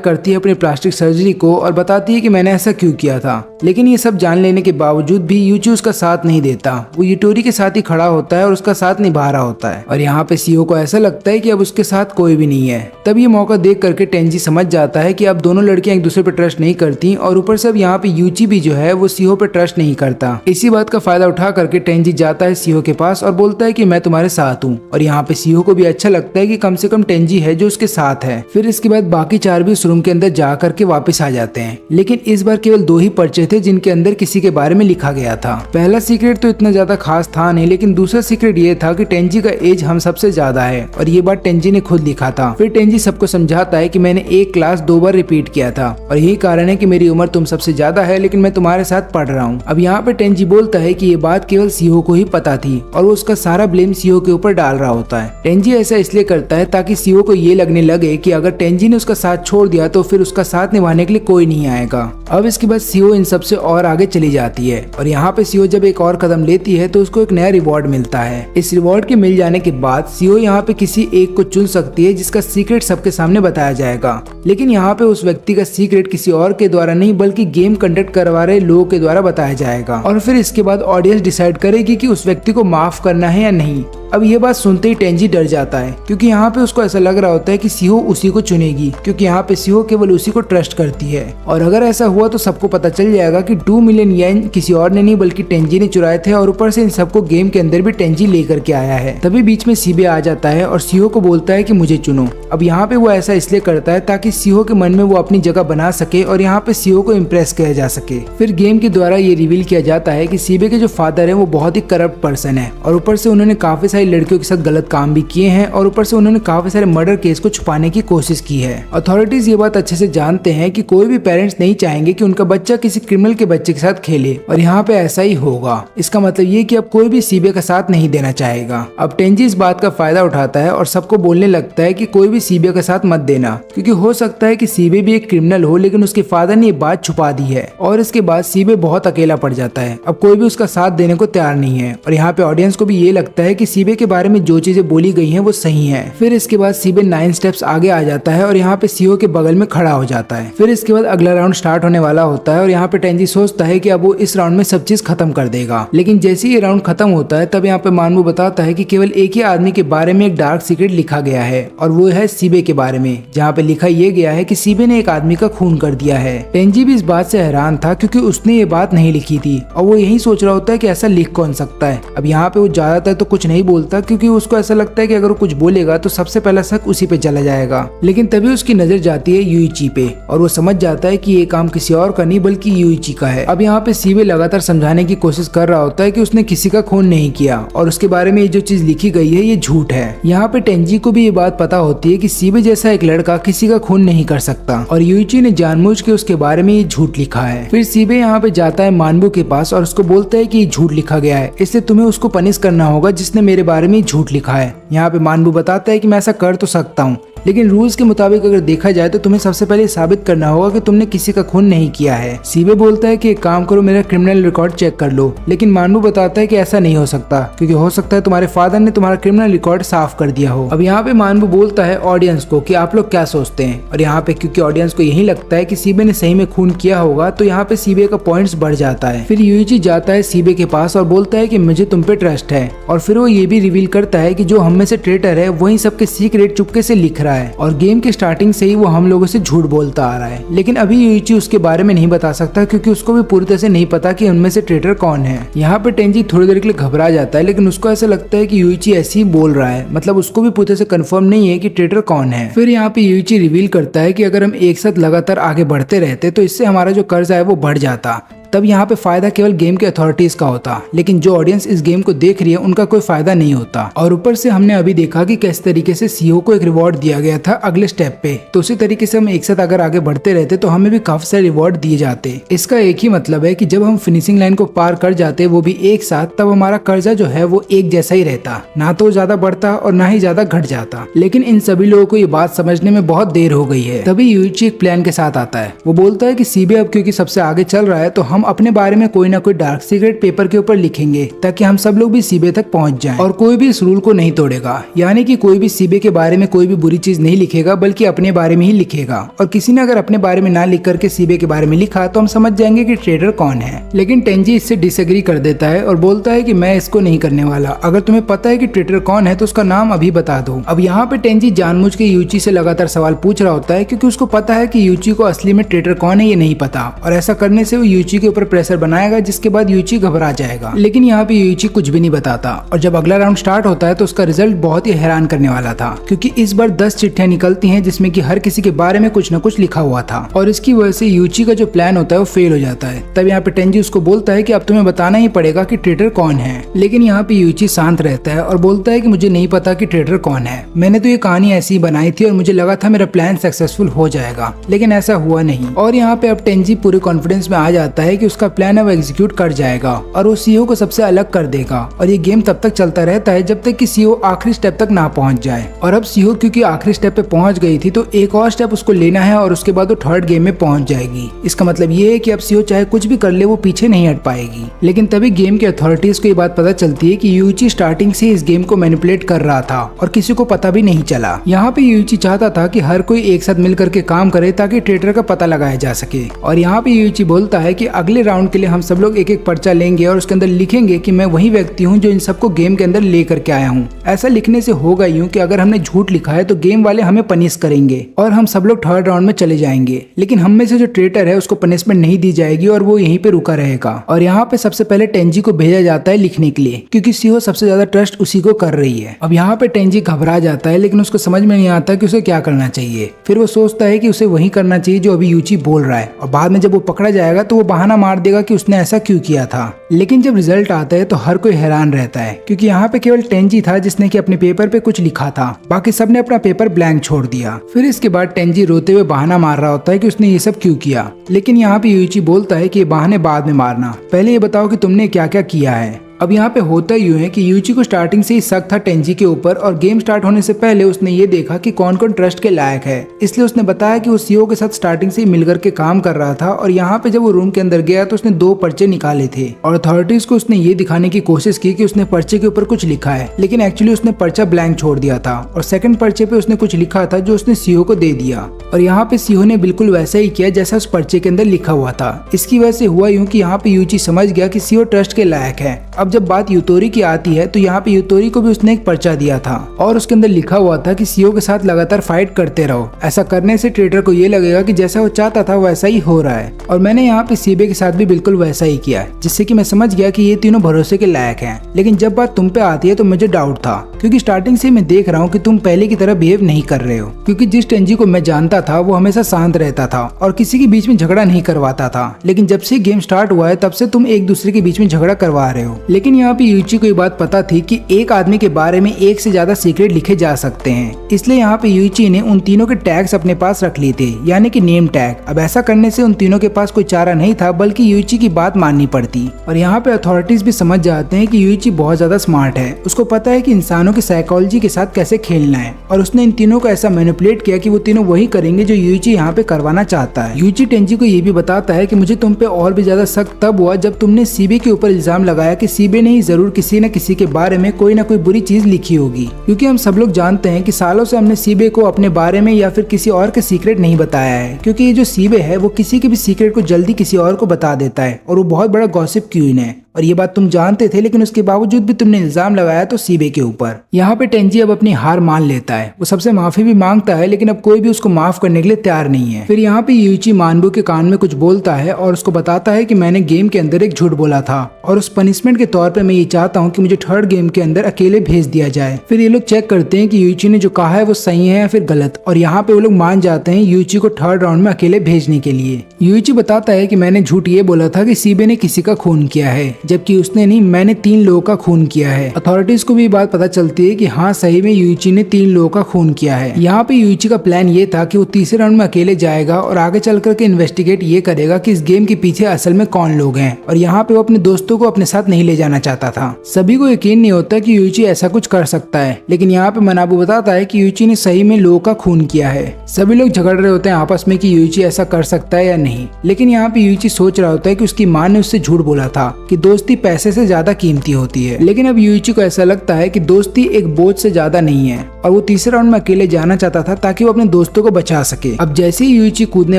करती है अपनी प्लास्टिक सर्जरी को और बताती है कि मैंने ऐसा क्यों किया था, लेकिन ये सब जान लेने के बावजूद भी यूची उसका साथ नहीं देता। वो युतोरी के साथ ही खड़ा होता है और उसका साथ निभा रहा होता है और यहाँ पे सीहो को ऐसा लगता है कि अब उसके साथ कोई भी नहीं है। तब ये मौका देख करके टेंजी समझ जाता है कि अब दोनों लड़कियां एक दूसरे पे ट्रस्ट नहीं करती और ऊपर से अब यहाँ पे यूची भी जो है वो सीहो पे ट्रस्ट नहीं करता। इसी बात का फायदा उठा करके टेंजी जाता है सीहो के पास और बोलता है कि मैं तुम्हारे साथ हूँ, और यहाँ पे सीहो को भी अच्छा लगता है कि कम से कम टेंजी है जो उसके साथ है। फिर इसके बाद बाकी चार भी उस रूम के अंदर जा करके वापस आ जाते हैं, लेकिन इस बार केवल 2 ही पर्चे थे जिनके अंदर किसी के बारे में लिखा गया था। पहला सीक्रेट तो इतना ज्यादा खास था नहीं, लेकिन दूसरा सीक्रेट ये था कि टेंजी का एज हम सबसे ज्यादा है और ये बात टेंजी ने खुद लिखा था। फिर टेंजी सबको समझाता है कि मैंने एक क्लास 2 बार रिपीट किया था और यही कारण है कि मेरी उम्र तुम सबसे ज्यादा है, लेकिन मैं तुम्हारे साथ पढ़ रहा हूँ। अब यहाँ पे टेंजी बोलता है कि ये बात केवल सीहो को ही पता थी और वो उसका सारा ब्लेम सीहो के ऊपर डाल रहा होता है। टेंजी ऐसा इसलिए करता है ताकि सीहो को ये लगने लगे कि अगर टेंजी ने उसका साथ छोड़ दिया तो फिर उसका साथ निभाने के लिए कोई नहीं आएगा। अब इसके बाद सीहो इन सबसे और आगे चली जाती है और यहाँ पे सीहो जब एक और कदम लेती है तो उसको एक नया रिवॉर्ड मिलता है। इस रिवॉर्ड के मिल जाने के बाद सीहो यहाँ पे किसी एक को चुन सकती है जिसका सीक्रेट सबके सामने बताया जाएगा, लेकिन यहाँ पे उस व्यक्ति का सीक्रेट किसी और के द्वारा नहीं बल्कि गेम कंडक्ट करवा रहे लोगों के द्वारा बताया जाएगा। और फिर इसके बाद ऑडियंस डिसाइड करेगी कि उस व्यक्ति को माफ करना है या नहीं। अब ये बात सुनते ही टेंजी डर जाता है, क्योंकि यहाँ पे उसको ऐसा लग रहा होता है कि सीहो उसी को चुनेगी, क्योंकि यहाँ पे सीहो केवल उसी को ट्रस्ट करती है और अगर ऐसा हुआ तो सबको पता चल जाएगा कि 2 मिलियन येन किसी और ने नहीं बल्कि टेंजी ने चुराए थे और ऊपर से इन सबको गेम के अंदर भी टेंजी लेकर के आया है। तभी बीच में सीबे आ जाता है और सीहो को बोलता है कि मुझे चुनो। अब यहाँ पे वो ऐसा इसलिए करता है ताकि सीहो के मन में वो अपनी जगह बना सके और यहाँ पे सीहो को इम्प्रेस किया जा सके। फिर गेम के द्वारा ये रिवील किया जाता है कि सीबे के जो फादर है वो बहुत ही करप्ट पर्सन है और ऊपर से उन्होंने काफी सारी लड़कियों के साथ काम भी किए हैं और ऊपर से उन्होंने काफी सारे मर्डर केस को छुपाने की कोशिश की है। अथॉरिटीज ये बात अच्छे से जानते हैं कि कोई भी पेरेंट्स नहीं चाहेंगे कि उनका बच्चा किसी क्रिमिनल के बच्चे के साथ खेले और यहाँ पे ऐसा ही होगा। इसका मतलब ये कि अब कोई भी सीबे का साथ नहीं देना चाहेगा। अब टेंजी इस बात का फायदा उठाता है और सबको बोलने लगता है कि कोई भी सीबे का साथ मत देना, क्योंकि हो सकता है कि सीबे भी एक क्रिमिनल हो लेकिन उसके फादर ने ये बात छुपा दी है और इसके बाद सीबे बहुत अकेला पड़ जाता है। अब कोई भी उसका साथ देने को तैयार नहीं है और यहाँ पे ऑडियंस को भी ये लगता है कि सीबे के बारे में जो चीजें बोली गई हैं वो सही हैं। फिर इसके बाद सीबे 9 स्टेप्स आगे आ जाता है और यहाँ पे सीओ के बगल में खड़ा हो जाता है। फिर इसके बाद अगला राउंड स्टार्ट होने वाला होता है और यहाँ पे टेंजी सोचता है कि अब वो इस राउंड में सब चीज खत्म कर देगा, लेकिन जैसे ही ये राउंड खत्म होता है तब यहाँ पे मानवू बताता है कि केवल एक ही आदमी के बारे में एक डार्क सीक्रेट लिखा गया है और वो है सीबे के बारे में, जहाँ पे लिखा ये गया है कि सीबे ने एक आदमी का खून कर दिया है। टेंजी भी इस बात से हैरान था क्योंकि उसने ये बात नहीं लिखी थी और वो यही सोच रहा होता है कि ऐसा लिख कौन सकता है। अब यहाँ पे वो ज्यादातर तो कुछ नहीं बोलता क्योंकि उसको ऐसा लगता है कि अगर वो कुछ बोलेगा तो सबसे पहला शक उसी पे चला जाएगा, लेकिन तभी उसकी नजर जाती है यूइची पे और वो समझ जाता है कि ये काम किसी और का नहीं बल्कि यूइची का है। अब यहाँ पे सीबे लगातार समझाने की कोशिश कर रहा होता है कि उसने किसी का खून नहीं किया और उसके बारे में ये जो चीज लिखी गई है ये झूठ है। यहाँ पे टेंजी को भी ये बात पता होती है कि सीबे जैसा एक लड़का किसी का खून नहीं कर सकता और यूइची ने जानबूझ के उसके बारे में ये झूठ लिखा है। फिर सीबे यहाँ पे जाता है मानबू के पास और उसको बोलता है कि ये झूठ लिखा गया है, इसलिए तुम्हें उसको पनिश करना होगा जिसने मेरे बारे में झूठ लिखा है। यहाँ पे मानबू बताता है कि मैं ऐसा कर तो सकता हूँ, लेकिन रूल्स के मुताबिक अगर देखा जाए तो तुम्हें सबसे पहले साबित करना होगा कि तुमने किसी का खून नहीं किया है। सीबे बोलता है कि एक काम करो, मेरा क्रिमिनल रिकॉर्ड चेक कर लो, लेकिन मानबू बताता है कि ऐसा नहीं हो सकता क्योंकि हो सकता है तुम्हारे फादर ने तुम्हारा क्रिमिनल रिकॉर्ड साफ कर दिया हो। अब यहाँ पे मानबू बोलता है ऑडियंस को कि आप लोग क्या सोचते हैं, और यहाँ पे क्योंकि ऑडियंस को यही लगता है कि सीबे ने सही में खून किया होगा तो यहाँ पे सीबे का पॉइंट्स बढ़ जाता है। फिर यूइची जाता है सीबे के पास और बोलता है कि मुझे तुम पे ट्रस्ट है, और फिर वो ये भी रिवील करता है कि जो हम में से ट्रेटर है वही सबके सीक्रेट चुपके से लिख रहा है, और गेम के स्टार्टिंग से ही वो हम लोगों से झूठ बोलता आ रहा है। लेकिन अभी यूइची उसके बारे में नहीं बता सकता क्योंकि उसको भी पूरी तरह से नहीं पता कि उनमें से ट्रेटर कौन है। यहाँ पे टेंजी थोड़ी देर के लिए घबरा जाता है, लेकिन उसको ऐसा लगता है कि यूइची ऐसे ही बोल रहा है, मतलब उसको भी पूरी तरह से कंफर्म नहीं है कि ट्रेटर कौन है। फिर यहाँ पे यूइची रिवील करता है कि अगर हम एक साथ लगातार आगे बढ़ते रहते तो इससे हमारा जो कर्ज है वो बढ़ जाता, तब यहाँ पे फायदा केवल गेम के अथॉरिटीज का होता, लेकिन जो ऑडियंस इस गेम को देख रही है उनका कोई फायदा नहीं होता। और ऊपर से हमने अभी देखा कि किस तरीके से सीईओ को एक रिवॉर्ड दिया गया था अगले स्टेप पे, तो उसी तरीके से हम एक साथ अगर आगे बढ़ते रहते तो हमें भी काफी सारे रिवॉर्ड दिए जाते। इसका एक ही मतलब है कि जब हम फिनिशिंग लाइन को पार कर जाते वो भी एक साथ, तब हमारा कर्जा जो है वो एक जैसा ही रहता, ना तो ज्यादा बढ़ता और ना ही ज्यादा घट जाता। लेकिन इन सभी लोगों को ये बात समझने में बहुत देर हो गई है। तभी यूइची एक प्लान के साथ आता है। वो बोलता है कि सीबे अब क्योंकि सबसे आगे चल रहा है तो हम अपने बारे में कोई ना कोई डार्क सीक्रेट पेपर के ऊपर लिखेंगे ताकि हम सब लोग भी सीबे तक पहुंच जाएं, और कोई भी इस रूल को नहीं तोड़ेगा, यानी कि कोई भी सीबे के बारे में कोई भी बुरी चीज नहीं लिखेगा बल्कि अपने बारे में ही लिखेगा। और किसी ने अगर अपने बारे में ना लिख करके सीबे के बारे में लिखा तो हम समझ जाएंगे कि ट्रेडर कौन है। लेकिन टेंजी इससे डिसएग्री कर देता है और बोलता है कि मैं इसको नहीं करने वाला, अगर तुम्हें पता है कि ट्रेडर कौन है तो उसका नाम अभी बता दो। अब यहाँ पे टेंजी जानबूझ के यूची से लगातार सवाल पूछ रहा होता है क्योंकि उसको पता है कि यूची को असली में ट्रेडर कौन है ये नहीं पता, और ऐसा करने से वो यूची के ऊपर प्रेशर बनाएगा जिसके बाद यूची घबरा जाएगा। लेकिन यहाँ पे यूची कुछ भी नहीं बताता, और जब अगला राउंड स्टार्ट होता है तो उसका रिजल्ट बहुत ही हैरान करने वाला था क्योंकि इस बार 10 चिट्ठियां निकलती हैं जिसमें कि हर किसी के बारे में कुछ न कुछ लिखा हुआ था, और इसकी वजह से यूची का जो प्लान होता है वो फेल हो जाता है। तब यहाँ पे टेंजी उसको बोलता है कि अब तुम्हें बताना ही पड़ेगा कि ट्रेडर कौन है। लेकिन यहाँ पे यूची शांत रहता है और बोलता है कि मुझे नहीं पता कि ट्रेडर कौन है, मैंने तो ये कहानी ऐसी ही बनाई थी और मुझे लगा था मेरा प्लान सक्सेसफुल हो जाएगा, लेकिन ऐसा हुआ नहीं। और यहाँ पे अब टेंजी पूरे कॉन्फिडेंस में आ जाता है कि उसका प्लान अब एग्जीक्यूट कर जाएगा और वो सीईओ को सबसे अलग कर देगा, और ये गेम तब तक चलता रहता है जब तक कि सीईओ आखिरी स्टेप तक ना पहुंच जाए। और अब सीईओ क्योंकि आखिरी स्टेप पे पहुंच गई थी तो एक और स्टेप उसको लेना है और उसके बाद वो थर्ड गेम में पहुंच जाएगी। इसका मतलब ये है कि अब सीईओ चाहे कुछ भी कर ले वो पीछे नहीं हट पाएगी। लेकिन तभी गेम के अथॉरिटीज को ये बात पता चलती है कि यूची स्टार्टिंग से इस गेम को मैनिपुलेट कर रहा था और किसी को पता भी नहीं चला। यहाँ पे यूची चाहता था कि हर कोई एक साथ मिल करके काम करे ताकि ट्रेडर का पता लगाया जा सके। और यहाँ पे यूची बोलता है कि अगले राउंड के लिए हम सब लोग एक एक पर्चा लेंगे और उसके अंदर लिखेंगे कि मैं वही व्यक्ति हूँ जो इन सबको गेम के अंदर ले करके आया हूँ। ऐसा लिखने से होगा यूँ कि अगर हमने झूठ लिखा है तो गेम वाले हमें पनिश करेंगे और हम सब लोग थर्ड राउंड में चले जाएंगे, लेकिन हम में से जो ट्रेटर है उसको पनिशमेंट नहीं दी जाएगी और वो यहीं पे रुका रहेगा। और यहाँ पे सबसे पहले टेंजी को भेजा जाता है लिखने के लिए क्योंकि सीईओ सबसे ज्यादा ट्रस्ट उसी को कर रही है। अब यहाँ पे टेंजी घबरा जाता है लेकिन उसको समझ में नहीं आता कि उसे क्या करना चाहिए। फिर वो सोचता है कि उसे वही करना चाहिए जो अभी यूची बोल रहा है, और बाद में जब वो पकड़ा जाएगा तो वो बहाना मार देगा कि उसने ऐसा क्यों किया था। लेकिन जब रिजल्ट आता है तो हर कोई हैरान रहता है क्योंकि यहाँ पे केवल टेंजी था जिसने कि अपने पेपर पे कुछ लिखा था, बाकी सबने अपना पेपर ब्लैंक छोड़ दिया। फिर इसके बाद टेंजी रोते हुए बहाना मार रहा होता है कि उसने ये सब क्यों किया, लेकिन यहाँ पे यूची बोलता है कि ये बहाने बाद में मारना, पहले ये बताओ कि तुमने क्या क्या किया है। अब यहाँ पे होता यूँ है कि यूची को स्टार्टिंग से ही शक था टेंजी के ऊपर, और गेम स्टार्ट होने से पहले उसने ये देखा कि कौन कौन ट्रस्ट के लायक है, इसलिए उसने बताया कि वो सीईओ के साथ स्टार्टिंग से ही मिलकर के काम कर रहा था। और यहाँ पे जब वो रूम के अंदर गया तो उसने 2 पर्चे निकाले थे और अथॉरिटीज को उसने ये दिखाने की कोशिश की कि उसने पर्चे के ऊपर कुछ लिखा है, लेकिन एक्चुअली उसने पर्चा ब्लैंक छोड़ दिया था और सेकंड पर्चे पे उसने कुछ लिखा था जो उसने सीईओ को दे दिया। और यहाँ पे सीईओ ने बिल्कुल वैसा ही किया जैसा उस पर्चे के अंदर लिखा हुआ था। इसकी वजह से हुआ यूँ कि यहाँ पे यूची समझ गया कि सीईओ ट्रस्ट के लायक है। अब जब बात यूतोरी की आती है तो यहाँ पे यूतोरी को भी उसने एक पर्चा दिया था और उसके अंदर लिखा हुआ था कि सीईओ के साथ लगातार फाइट करते रहो, ऐसा करने से ट्रेडर को ये लगेगा कि जैसा वो चाहता था वैसा ही हो रहा है। और मैंने यहाँ पे सीबे के साथ भी बिल्कुल वैसा ही किया, जिससे कि मैं समझ गया कि ये तीनों भरोसे के लायक हैं। लेकिन जब बात तुम पे आती है तो मुझे डाउट था क्योंकि स्टार्टिंग से मैं देख रहा हूँ कि तुम पहले की तरह बिहेव नहीं कर रहे हो, क्योंकि जिस टेंजी को मैं जानता था वो हमेशा शांत रहता था और किसी के बीच में झगड़ा नहीं करवाता था, लेकिन जब से गेम स्टार्ट हुआ है तब से तुम एक दूसरे के बीच में झगड़ा करवा रहे हो। लेकिन यहाँ पे यूइची को ये बात पता थी कि एक आदमी के बारे में एक से ज्यादा सीक्रेट लिखे जा सकते हैं, इसलिए यहाँ पे यूइची ने उन तीनों के टैग्स अपने पास रख लिए थे, यानी कि नेम टैग। अब ऐसा करने से उन तीनों के पास कोई चारा नहीं था, बल्कि यूइची की बात माननी पड़ती। और यहाँ पे अथॉरिटीज भी समझ जाते हैं कि यूइची बहुत ज्यादा स्मार्ट है, उसको पता है कि इंसानों की साइकोलॉजी के साथ कैसे खेलना है, और उसने इन तीनों को ऐसा मैनिपुलेट किया कि वो तीनों वही करेंगे जो यूइची यहाँ पे करवाना चाहता है। यूइची टेंजी को ये भी बताता है कि मुझे तुम पे और भी ज्यादा शक तब हुआ जब तुमने सीबे के ऊपर इल्जाम लगाया कि सीबे ने ही जरूर किसी न किसी के बारे में कोई ना कोई बुरी चीज लिखी होगी, क्योंकि हम सब लोग जानते हैं कि सालों से हमने सीबे को अपने बारे में या फिर किसी और के सीक्रेट नहीं बताया है, क्योंकि ये जो सीबे है वो किसी के भी सीक्रेट को जल्दी किसी और को बता देता है और वो बहुत बड़ा गॉसिप क्वीन है। और ये बात तुम जानते थे, लेकिन उसके बावजूद भी तुमने इल्जाम लगाया तो सीबे के ऊपर। यहाँ पे टेंजी अब अपनी हार मान लेता है, वो सबसे माफी भी मांगता है, लेकिन अब कोई भी उसको माफ करने के लिए तैयार नहीं है। फिर यहाँ पे यूइची मानबू के कान में कुछ बोलता है और उसको बताता है कि मैंने गेम के अंदर एक झूठ बोला था और उस पनिशमेंट के तौर पे मैं ये चाहता हूँ कि मुझे थर्ड गेम के अंदर अकेले भेज दिया जाए। फिर ये लोग चेक करते हैं कि यूइची ने जो कहा है वो सही है या फिर गलत, और यहाँ पे वो लोग मान जाते हैं यूइची को थर्ड राउंड में अकेले भेजने के लिए। यूइची बताता है कि मैंने झूठ ये बोला था कि सीबे ने किसी का खून किया है, जबकि उसने नहीं, मैंने 3 लोगों का खून किया है। अथॉरिटीज को भी बात पता चलती है कि हाँ सही में यूइची ने 3 लोगों का खून किया है। यहाँ पे यूइची का प्लान ये था कि वो तीसरे राउंड में अकेले जाएगा और आगे चल करके इन्वेस्टिगेट ये करेगा कि इस गेम के पीछे असल में कौन लोग हैं, और यहाँ पे वो अपने दोस्तों को अपने साथ नहीं ले जाना चाहता था। सभी को यकीन नहीं होता कि यूइची ऐसा कुछ कर सकता है, लेकिन यहाँ पे मनाबू बताता है कि यूइची ने सही में लोगों का खून किया है। सभी लोग झगड़ रहे होते हैं आपस में कि यूइची ऐसा कर सकता है या नहीं, लेकिन यहाँ पे यूइची सोच रहा होता है कि उसकी माँ ने उससे झूठ बोला था कि दोस्ती पैसे से ज्यादा कीमती होती है। लेकिन अब यूइची को ऐसा लगता है कि दोस्ती एक बोझ से ज्यादा नहीं है, और वो तीसरे राउंड में अकेले जाना चाहता था ताकि वो अपने दोस्तों को बचा सके। अब जैसे ही यूइची कूदने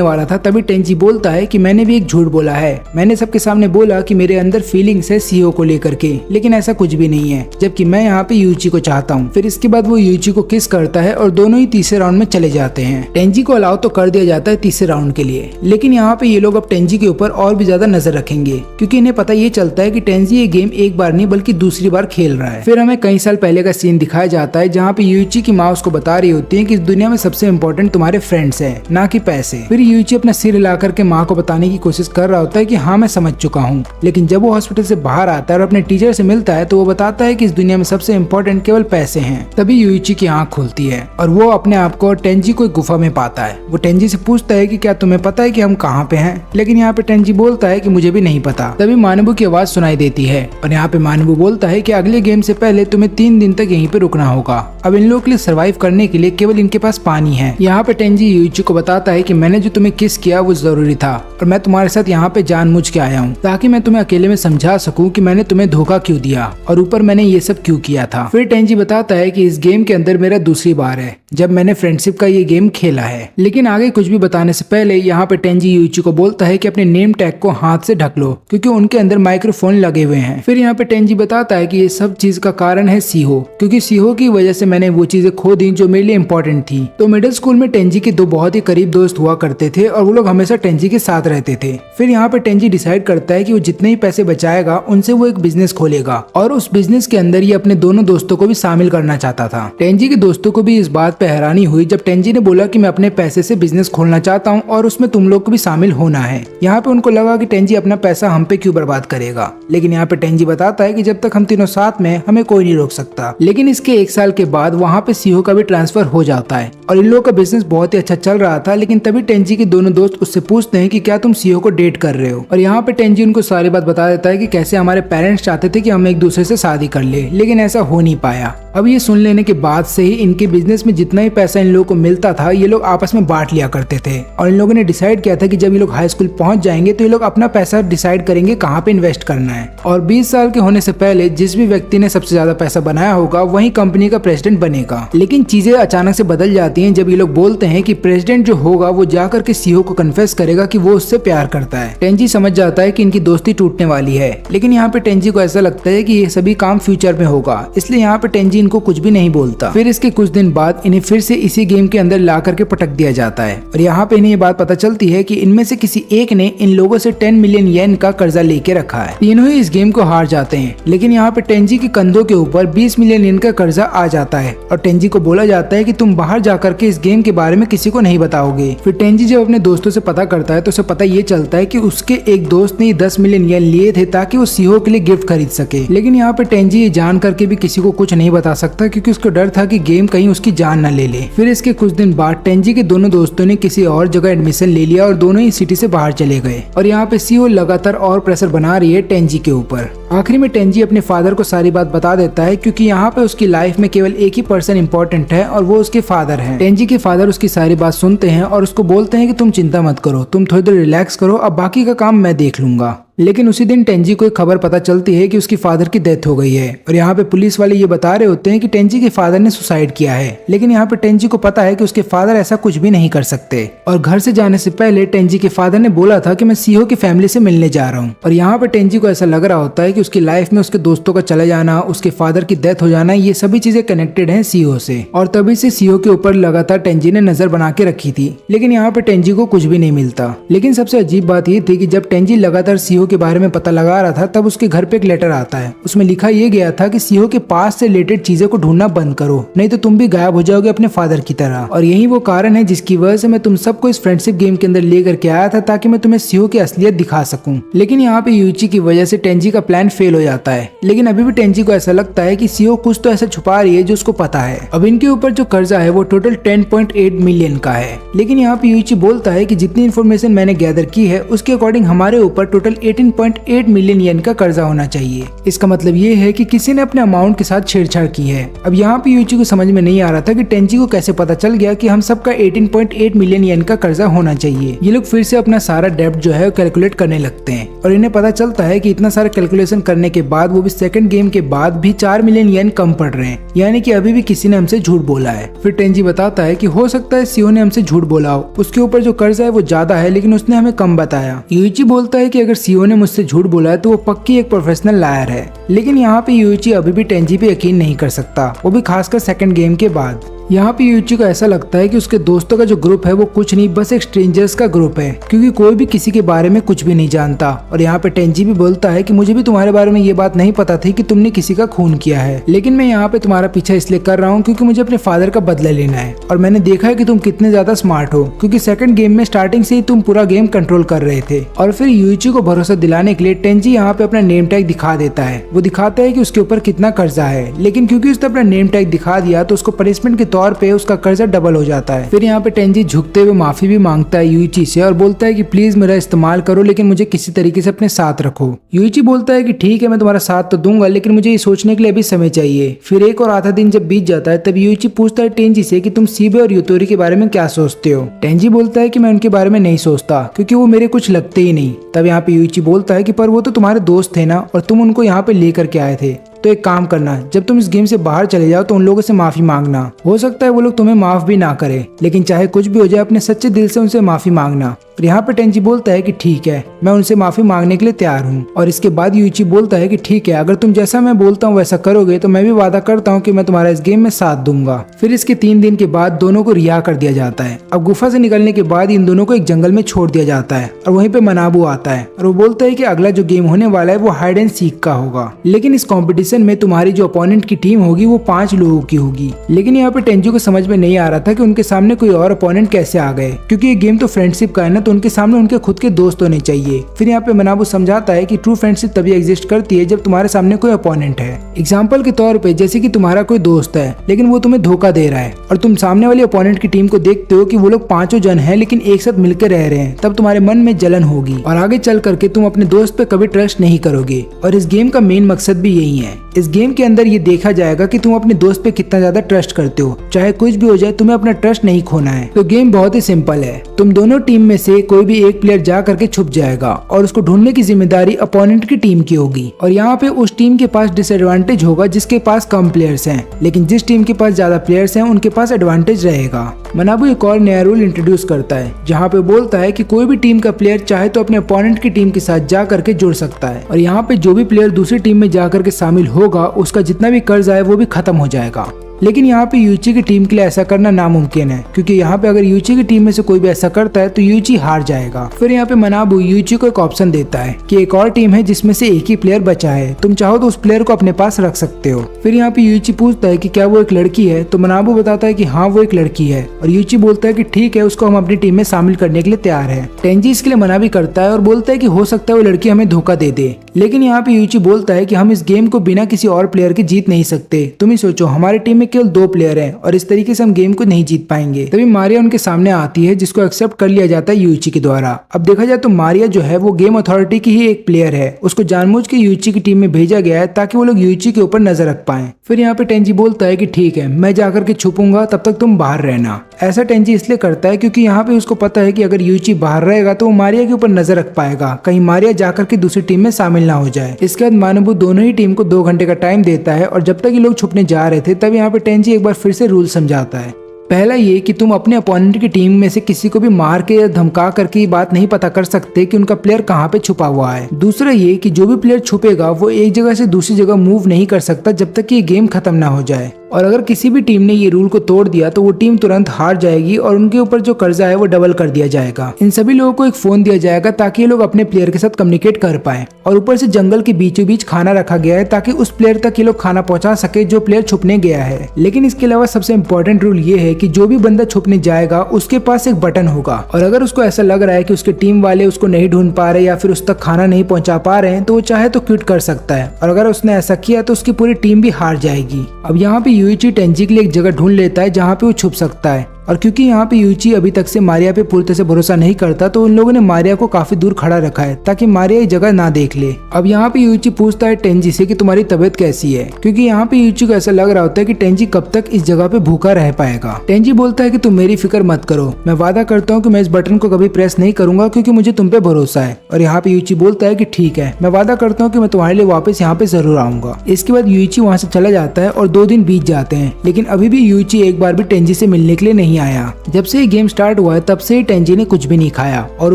वाला था तभी टेंजी बोलता है कि मैंने भी एक झूठ बोला है, मैंने सबके सामने बोला कि मेरे अंदर फीलिंग्स है सीओ को लेकर के, लेकिन ऐसा कुछ भी नहीं है, जबकि मैं यहाँ पे यूइची को चाहता हूँ। फिर इसके बाद वो यूइची को किस करता है और दोनों ही तीसरे राउंड में चले जाते हैं। टेंजी को अलाउ तो कर दिया जाता है तीसरे राउंड के लिए, लेकिन यहाँ पे ये लोग अब टेंजी के ऊपर और भी ज्यादा नजर रखेंगे, क्योंकि इन्हें पता ये चलता है कि टेंजी ये गेम एक बार नहीं बल्कि दूसरी बार खेल रहा है। फिर हमें कई साल पहले का सीन दिखाया जाता है जहाँ पे यूइची की माँ उसको बता रही होती है कि इस दुनिया में सबसे इम्पोर्टेंट तुम्हारे फ्रेंड्स हैं, ना कि पैसे। फिर यूइची अपना सिर हिला करके माँ को बताने की कोशिश कर रहा होता है कि हाँ मैं समझ चुका हूँ, लेकिन जब वो हॉस्पिटल से बाहर आता है और अपने टीचर से मिलता है तो वो बताता है कि इस दुनिया में सबसे इम्पोर्टेंट केवल पैसे हैं। तभी यूइची की आंख खुलती है और वो अपने आप को टेंजी को एक गुफा में पाता है। वो टेंजी से पूछता है कि क्या तुम्हें पता है कि हम कहाँ पे हैं, लेकिन यहाँ पे टेंजी बोलता है कि मुझे भी नहीं पता। तभी मानबू की आवाज सुनाई देती है और यहाँ पे मानबू बोलता है कि अगले गेम से पहले तुम्हें 3 दिन तक यहीं पे रुकना होगा। अब इन लोगों के लिए सर्वाइव करने के लिए केवल इनके पास पानी है। यहाँ पे टेंजी यूइची को बताता है कि मैंने जो तुम्हें किस किया वो जरूरी था, और मैं तुम्हारे साथ यहाँ पे जानबूझ के आया हूँ ताकि मैं तुम्हें अकेले में समझा सकूं कि मैंने तुम्हें धोखा क्यों दिया और ऊपर मैंने ये सब क्यों किया था। फिर टेंजी बताता है कि इस गेम के अंदर मेरा दूसरी बार है जब मैंने फ्रेंडशिप का ये गेम खेला है। लेकिन आगे कुछ भी बताने से पहले यहाँ पे टेंजी यूइची को बोलता है कि अपने नेम टैग को हाथ से ढक लो, क्योंकि उनके अंदर माइक्रोफोन लगे हुए हैं। फिर यहाँ पे टेंजी बताता है कि ये सब चीज का कारण है सीहो, क्योंकि सीहो की वजह से मैंने वो चीजें खो दी जो मेरे लिए इम्पोर्टेंट थी। तो मिडिल स्कूल में टेंजी के 2 बहुत ही करीब दोस्त हुआ करते थे और वो लोग हमेशा टेंजी के साथ रहते थे। फिर यहाँ पे टेंजी डिसाइड करता है कि वो जितने ही पैसे बचाएगा उनसे वो एक बिजनेस खोलेगा, और उस बिजनेस के अंदर ये अपने दोनों दोस्तों को भी शामिल करना चाहता था। टेंजी के दोस्तों को भी इस बात पे हैरानी हुई जब टेंजी ने बोला कि मैं अपने पैसे से बिजनेस खोलना चाहता हूँ और उसमें तुम लोग को भी शामिल होना है। यहाँ पे उनको लगा कि टेंजी अपना पैसा हम पे क्यों बर्बाद करेगा, लेकिन यहाँ पे टेंजी बताता है कि जब तक हम तीनों साथ में हमें कोई नहीं रोक सकता। लेकिन इसके 1 साल के बाद वहाँ पे सीहो का भी ट्रांसफर हो जाता है और इन लोगों का बिजनेस बहुत ही अच्छा चल रहा था। लेकिन तभी टेंजी के दोनों दोस्त उससे पूछते हैं कि क्या तुम सीहो को डेट कर रहे हो, और यहाँ पे टेंजी उनको सारी बात बता देता है कि कैसे हमारे पेरेंट्स चाहते थे कि हम एक दूसरे से शादी कर ले, लेकिन ऐसा हो नहीं पाया। अब ये सुन लेने के बाद से ही इनके बिजनेस में जितना ही पैसा इन लोगों को मिलता था ये लोग आपस में बांट लिया करते थे, और इन लोगों ने डिसाइड किया था कि जब ये लोग हाई स्कूल पहुंच जाएंगे तो ये लोग अपना पैसा डिसाइड करेंगे कहाँ पे इन्वेस्ट करना है, और 20 साल के होने से पहले जिस भी व्यक्ति ने सबसे ज्यादा पैसा बनाया होगा वही कंपनी का प्रेसिडेंट बनेगा। लेकिन चीजें अचानक से बदल जाती हैं जब ये लोग बोलते हैं कि प्रेसिडेंट जो होगा वो जाकर के सीहो को कन्फेस करेगा कि वो उससे प्यार करता है। टेंजी समझ जाता है कि इनकी दोस्ती टूटने वाली है, लेकिन यहाँ पे टेंजी को ऐसा लगता है कि ये सभी काम फ्यूचर में होगा, इसलिए यहाँ पे टेंजी इनको कुछ भी नहीं बोलता। फिर इसके कुछ दिन बाद इन्हें फिर से इसी गेम के अंदर ला करके पटक दिया जाता है और यहाँ पे इन्हें ये बात पता चलती है कि इनमें से किसी एक ने इन लोगों से 10 मिलियन येन का कर्जा लेके रखा है। तीनों ही इस गेम को हार जाते हैं, लेकिन यहाँ पे टेंजी के कंधों के ऊपर 20 मिलियन येन का कर्जा आ जाता है और टेंजी को बोला जाता है कि तुम बाहर जाकर के इस गेम के बारे में किसी को नहीं बताओगे। फिर टेंजी जब अपने दोस्तों से पता करता है तो उसे पता ये चलता है कि उसके एक दोस्त ने 10 मिलियन येन लिए थे ताकि वो सीहो के लिए गिफ्ट खरीद सके। लेकिन यहाँ पे टेंजी ये जान करके भी किसी को कुछ नहीं बता सकता क्योंकि उसको डर था कि गेम कहीं उसकी जान न ले ले। फिर इसके कुछ दिन बाद टेंजी के दोनों दोस्तों ने किसी और जगह एडमिशन ले लिया और दोनों ही सिटी से बाहर चले गए और यहाँ पे सीहो लगातार और प्रेशर बना रही है टेंजी के ऊपर। आखिरी में टेंजी अपने फादर को सारी बात बता देता है क्योंकि यहाँ पे उसकी लाइफ में केवल एक ही पर्सन इम्पोर्टेंट है और वो उसके फादर हैं। टेंजी के फादर उसकी सारी बात सुनते हैं और उसको बोलते हैं कि तुम चिंता मत करो, तुम थोड़ी देर रिलैक्स करो, अब बाकी का काम मैं देख लूंगा। लेकिन उसी दिन टेंजी को एक खबर पता चलती है कि उसकी फादर की डेथ हो गई है और यहाँ पे पुलिस वाले ये बता रहे होते हैं कि टेंजी के फादर ने सुसाइड किया है। लेकिन यहाँ पे टेंजी को पता है कि उसके फादर ऐसा कुछ भी नहीं कर सकते और घर से जाने से पहले टेंजी के फादर ने बोला था कि मैं सीहो की फैमिली से मिलने जा रहा हूँ। और यहाँ पे टेंजी को ऐसा लग रहा होता है कि उसकी लाइफ में उसके दोस्तों का चले जाना, उसके फादर की डेथ हो जाना, ये सभी चीजें कनेक्टेड है सीहो से और तभी से सीहो के ऊपर लगातार टेंजी ने नजर बना के रखी थी। लेकिन यहाँ पे टेंजी को कुछ भी नहीं मिलता। लेकिन सबसे अजीब बात ये थी कि जब टेंजी लगातार सीहो के बारे में पता लगा रहा था तब उसके घर पे एक लेटर आता है। उसमें लिखा ये गया था कि सीहो के पास से रिलेटेड चीजें को ढूंढना बंद करो, नहीं तो तुम भी गायब हो जाओगे अपने फादर की तरह। और यही वो कारण है जिसकी वजह से मैं तुम सबको इस फ्रेंडशिप गेम के अंदर लेकर के आया था ताकि मैं तुम्हें सीहो की असलियत दिखा सकूं। लेकिन यहाँ पे यूइची की वजह से टेंजी का प्लान फेल हो जाता है। लेकिन अभी भी टेंजी को ऐसा लगता है कि सीहो कुछ तो ऐसा छुपा रही है जो उसको पता है। अब इनके ऊपर जो कर्जा है वो टोटल 10.8 मिलियन का है। लेकिन यहाँ पे यूइची बोलता है कि जितनी इन्फॉर्मेशन मैंने गैदर की है उसके अकॉर्डिंग हमारे ऊपर टोटल 18.8 मिलियन येन का कर्जा होना चाहिए। इसका मतलब ये है कि किसी ने अपने अमाउंट के साथ छेड़छाड़ की है। अब यहाँ पे यूइची को समझ में नहीं आ रहा था कि टेंजी को कैसे पता चल गया कि हम सबका 18.8 मिलियन येन का कर्जा होना चाहिए। ये लोग फिर से अपना सारा डेब्ट जो है कैलकुलेट करने लगते हैं और इन्हें पता चलता है कि इतना सारा कैलकुलेशन करने के बाद वो भी सेकंड गेम के बाद भी 4 मिलियन येन कम पड़ रहे हैं, यानी कि अभी भी किसी ने हमसे झूठ बोला है। फिर टेंजी बताता है कि हो सकता है सीहो ने हमसे झूठ बोला हो, उसके ऊपर जो कर्जा है वो ज्यादा है लेकिन उसने हमें कम बताया। यूइची बोलता है कि अगर सीहो ने मुझसे झूठ बोला है तो वो पक्की एक प्रोफेशनल लायर है। लेकिन यहाँ पे यूइची अभी भी टेंजी पे यकीन नहीं कर सकता, वो भी खासकर सेकंड गेम के बाद। यहाँ पे यूइची को ऐसा लगता है कि उसके दोस्तों का जो ग्रुप है वो कुछ नहीं बस एक स्ट्रेंजर्स का ग्रुप है, क्योंकि कोई भी किसी के बारे में कुछ भी नहीं जानता। और यहाँ पे टेंजी भी बोलता है कि मुझे भी तुम्हारे बारे में ये बात नहीं पता थी कि तुमने किसी का खून किया है, लेकिन मैं यहाँ पे तुम्हारा पीछा इसलिए कर रहा हूँ क्योंकि मुझे अपने फादर का बदला लेना है और मैंने देखा है कि तुम कितने ज्यादा स्मार्ट हो, क्योंकि सेकंड गेम में स्टार्टिंग से ही तुम पूरा गेम कंट्रोल कर रहे थे। और फिर यूइची को भरोसा दिलाने के लिए टेंजी यहाँ पे अपना नेम टैग दिखा देता है। वो दिखाता है कि उसके ऊपर कितना कर्जा है, लेकिन क्योंकि उसने अपना नेम टैग दिखा दिया तो उसको पनिशमेंट के तौर पे उसका कर्जा डबल हो जाता है। फिर यहाँ पे टेंजी झुकते हुए माफी भी मांगता है यूइची से और बोलता है कि प्लीज मेरा इस्तेमाल करो लेकिन मुझे किसी तरीके से अपने साथ रखो। यूइची बोलता है कि ठीक है मैं तुम्हारा साथ तो दूंगा लेकिन मुझे ये सोचने के लिए अभी समय चाहिए। फिर एक और आधा दिन जब बीत जाता है तब यूइची पूछता है टेंजी से कि तुम सीबे और यूतोरी के बारे में क्या सोचते हो। टेंजी बोलता है कि मैं उनके बारे में नहीं सोचता क्योंकि वो मेरे कुछ लगते ही नहीं। तब यहाँ पे यूइची बोलता है कि पर वो तो तुम्हारे दोस्त थे ना और तुम उनको यहाँ पे लेकर के आए थे, तो एक काम करना, जब तुम इस गेम से बाहर चले जाओ तो उन लोगों से माफी मांगना। हो सकता है वो लोग तुम्हें माफ भी ना करे, लेकिन चाहे कुछ भी हो जाए अपने सच्चे दिल से उनसे माफी मांगना। और यहाँ पे टेंजी बोलता है कि ठीक है मैं उनसे माफी मांगने के लिए तैयार हूँ। और इसके बाद यूइची बोलता है कि ठीक है अगर तुम जैसा मैं बोलता हूँ वैसा करोगे तो मैं भी वादा करता हूँ कि मैं तुम्हारा इस गेम में साथ दूंगा। फिर इसके 3 दिन के बाद दोनों को रिहा कर दिया जाता है। अब गुफा से निकलने के बाद इन दोनों को एक जंगल में छोड़ दिया जाता है और वहीं पे मनाबू आता है और वो बोलता है कि अगला जो गेम होने वाला है वो हाइड एंड सीक का होगा, लेकिन इस कॉम्पिटिशन में तुम्हारी जो अपोनेंट की टीम होगी वो 5 लोगों की होगी। लेकिन यहाँ पे टेंजी को समझ में नहीं आ रहा था कि उनके सामने कोई और अपोनेंट कैसे आ गए, क्योंकि ये गेम तो फ्रेंडशिप का है ना, तो उनके सामने उनके खुद के दोस्त होने चाहिए। फिर यहाँ पे मनाबू समझाता है कि ट्रू फ्रेंडशिप तभी एग्जिस्ट करती है जब तुम्हारे सामने कोई अपोनेंट है। एग्जाम्पल के तौर पे जैसे कि तुम्हारा कोई दोस्त है लेकिन वो तुम्हें धोखा दे रहा है और तुम सामने वाली अपोनेंट की टीम को देखते हो कि वो लोग 5 जन है लेकिन एक साथ मिलकर रह रहे हैं, तब तुम्हारे मन में जलन होगी और आगे चल करके तुम अपने दोस्त पे कभी ट्रस्ट नहीं करोगे। और इस गेम का मेन मकसद भी यही है। इस गेम के अंदर ये देखा जाएगा कि तुम अपने दोस्त पे कितना ज्यादा ट्रस्ट करते हो, चाहे कुछ भी हो जाए तुम्हें अपना ट्रस्ट नहीं खोना है। तो गेम बहुत ही सिंपल है, तुम दोनों टीम में से कोई भी एक प्लेयर जा करके छुप जाएगा और उसको ढूंढने की जिम्मेदारी अपोनेंट की टीम की होगी। और यहाँ पे उस टीम के पास डिसएडवांटेज होगा जिसके पास कम प्लेयर्स हैं, लेकिन जिस टीम के पास ज्यादा प्लेयर्स हैं उनके पास एडवांटेज रहेगा। मनाबू एक और नया रूल इंट्रोड्यूस करता है जहाँ पे बोलता है कि कोई भी टीम का प्लेयर चाहे तो अपने अपोनेंट की टीम के साथ जा करके जुड़ सकता है और यहाँ पे जो भी प्लेयर दूसरी टीम में जा करके शामिल होगा उसका जितना भी कर्ज आए वो भी खत्म हो जाएगा। लेकिन यहाँ पे यूची की टीम के लिए ऐसा करना नामुमकिन है, क्योंकि यहाँ पे अगर यूची की टीम में से कोई भी ऐसा करता है तो यूची हार जाएगा। फिर यहाँ पे मनाबू यूची को एक ऑप्शन देता है कि एक और टीम है जिसमें से एक ही प्लेयर बचा है, तुम चाहो तो उस प्लेयर को अपने पास रख सकते हो। फिर यहाँ पे यूची पूछता है कि क्या वो एक लड़की है, तो मनाबू बताता है कि हाँ वो एक लड़की है, और यूची बोलता है कि ठीक है, उसको हम अपनी टीम में शामिल करने के लिए तैयार है। टेंजी इसके लिए मना भी करता है और बोलता है कि हो सकता है वो लड़की हमें धोखा दे दे। लेकिन यहाँ पे यूची बोलता है कि हम इस गेम को बिना किसी और प्लेयर के जीत नहीं सकते। तुम ही सोचो, हमारी टीम में केवल 2 प्लेयर हैं और इस तरीके से हम गेम को नहीं जीत पाएंगे। तभी मारिया उनके सामने आती है, जिसको एक्सेप्ट कर लिया जाता है यूची के द्वारा। अब देखा जाए तो मारिया जो है वो गेम अथॉरिटी की ही एक प्लेयर है, उसको जानबूझ के यूची की टीम में भेजा गया है ताकि वो लोग यूची के ऊपर नजर रख पाए। फिर यहाँ पे टेंजी बोलता है कि ठीक है, मैं जाकर के छुपूंगा, तब तक तुम बाहर रहना। ऐसा टेंजी इसलिए करता है क्योंकि यहाँ पे उसको पता है कि अगर यूची बाहर रहेगा तो वो मारिया के ऊपर नजर रख पाएगा, कहीं मारिया जाकर के दूसरी टीम में शामिल ना हो जाए। इसके बाद मानबू दोनों ही टीम को 2 घंटे का टाइम देता है, और जब तक ये लोग छुपने जा रहे थे तब यहाँ पे टेंजी एक बार फिर से रूल समझाता है। पहला ये कि तुम अपने अपोनेंट की टीम में से किसी को भी मार के या धमका करके ये बात नहीं पता कर सकते कि उनका प्लेयर कहाँ पे छुपा हुआ है। दूसरा ये कि जो भी प्लेयर छुपेगा वो एक जगह से दूसरी जगह मूव नहीं कर सकता जब तक कि ये गेम खत्म ना हो जाए, और अगर किसी भी टीम ने ये रूल को तोड़ दिया तो वो टीम तुरंत हार जाएगी और उनके ऊपर जो कर्जा है वो डबल कर दिया जाएगा। इन सभी लोगों को एक फोन दिया जाएगा ताकि ये लोग अपने प्लेयर के साथ कम्युनिकेट कर पाए, और ऊपर से जंगल के बीचों बीच खाना रखा गया है ताकि उस प्लेयर तक ये लोग खाना पहुंचा सके जो प्लेयर छुपने गया है। लेकिन इसके अलावा सबसे इम्पोर्टेंट रूल ये है कि जो भी बंदा छुपने जाएगा उसके पास एक बटन होगा, और अगर उसको ऐसा लग रहा है कि उसके टीम वाले उसको नहीं ढूंढ पा रहे या फिर उस तक खाना नहीं पहुंचा पा रहे हैं तो वो चाहे तो क्विट कर सकता है, और अगर उसने ऐसा किया तो उसकी पूरी टीम भी हार जाएगी। अब यहाँ पे यूइची टेंजी के लिए एक जगह ढूंढ लेता है जहाँ पे वो छुप सकता है, और क्योंकि यहाँ पे यूची अभी तक से मारिया पे पूरी तरह से भरोसा नहीं करता तो उन लोगों ने मारिया को काफी दूर खड़ा रखा है ताकि मारिया ये जगह ना देख ले। अब यहाँ पे यूची पूछता है टेंजी से कि तुम्हारी तबीयत कैसी है, क्योंकि यहाँ पे यूची को ऐसा लग रहा होता है कि टेंजी कब तक इस जगह पे भूखा रह पाएगा। टेंजी बोलता है कि तुम मेरी फिक्र मत करो, मैं वादा करता हूँ कि मैं इस बटन को कभी प्रेस नहीं करूंगा क्योंकि मुझे तुम पे भरोसा है। और यहाँ पे यूची बोलता है कि ठीक है, मैं वादा करता हूँ कि मैं तुम्हारे लिए वापस यहाँ पे जरूर आऊंगा। इसके बाद यूची वहाँ से चला जाता है और 2 दिन बीत जाते हैं, लेकिन अभी भी यूची एक बार भी टेंजी से मिलने के लिए नहीं आया। जब से गेम स्टार्ट हुआ है तब से ही टेंजी ने कुछ भी नहीं खाया, और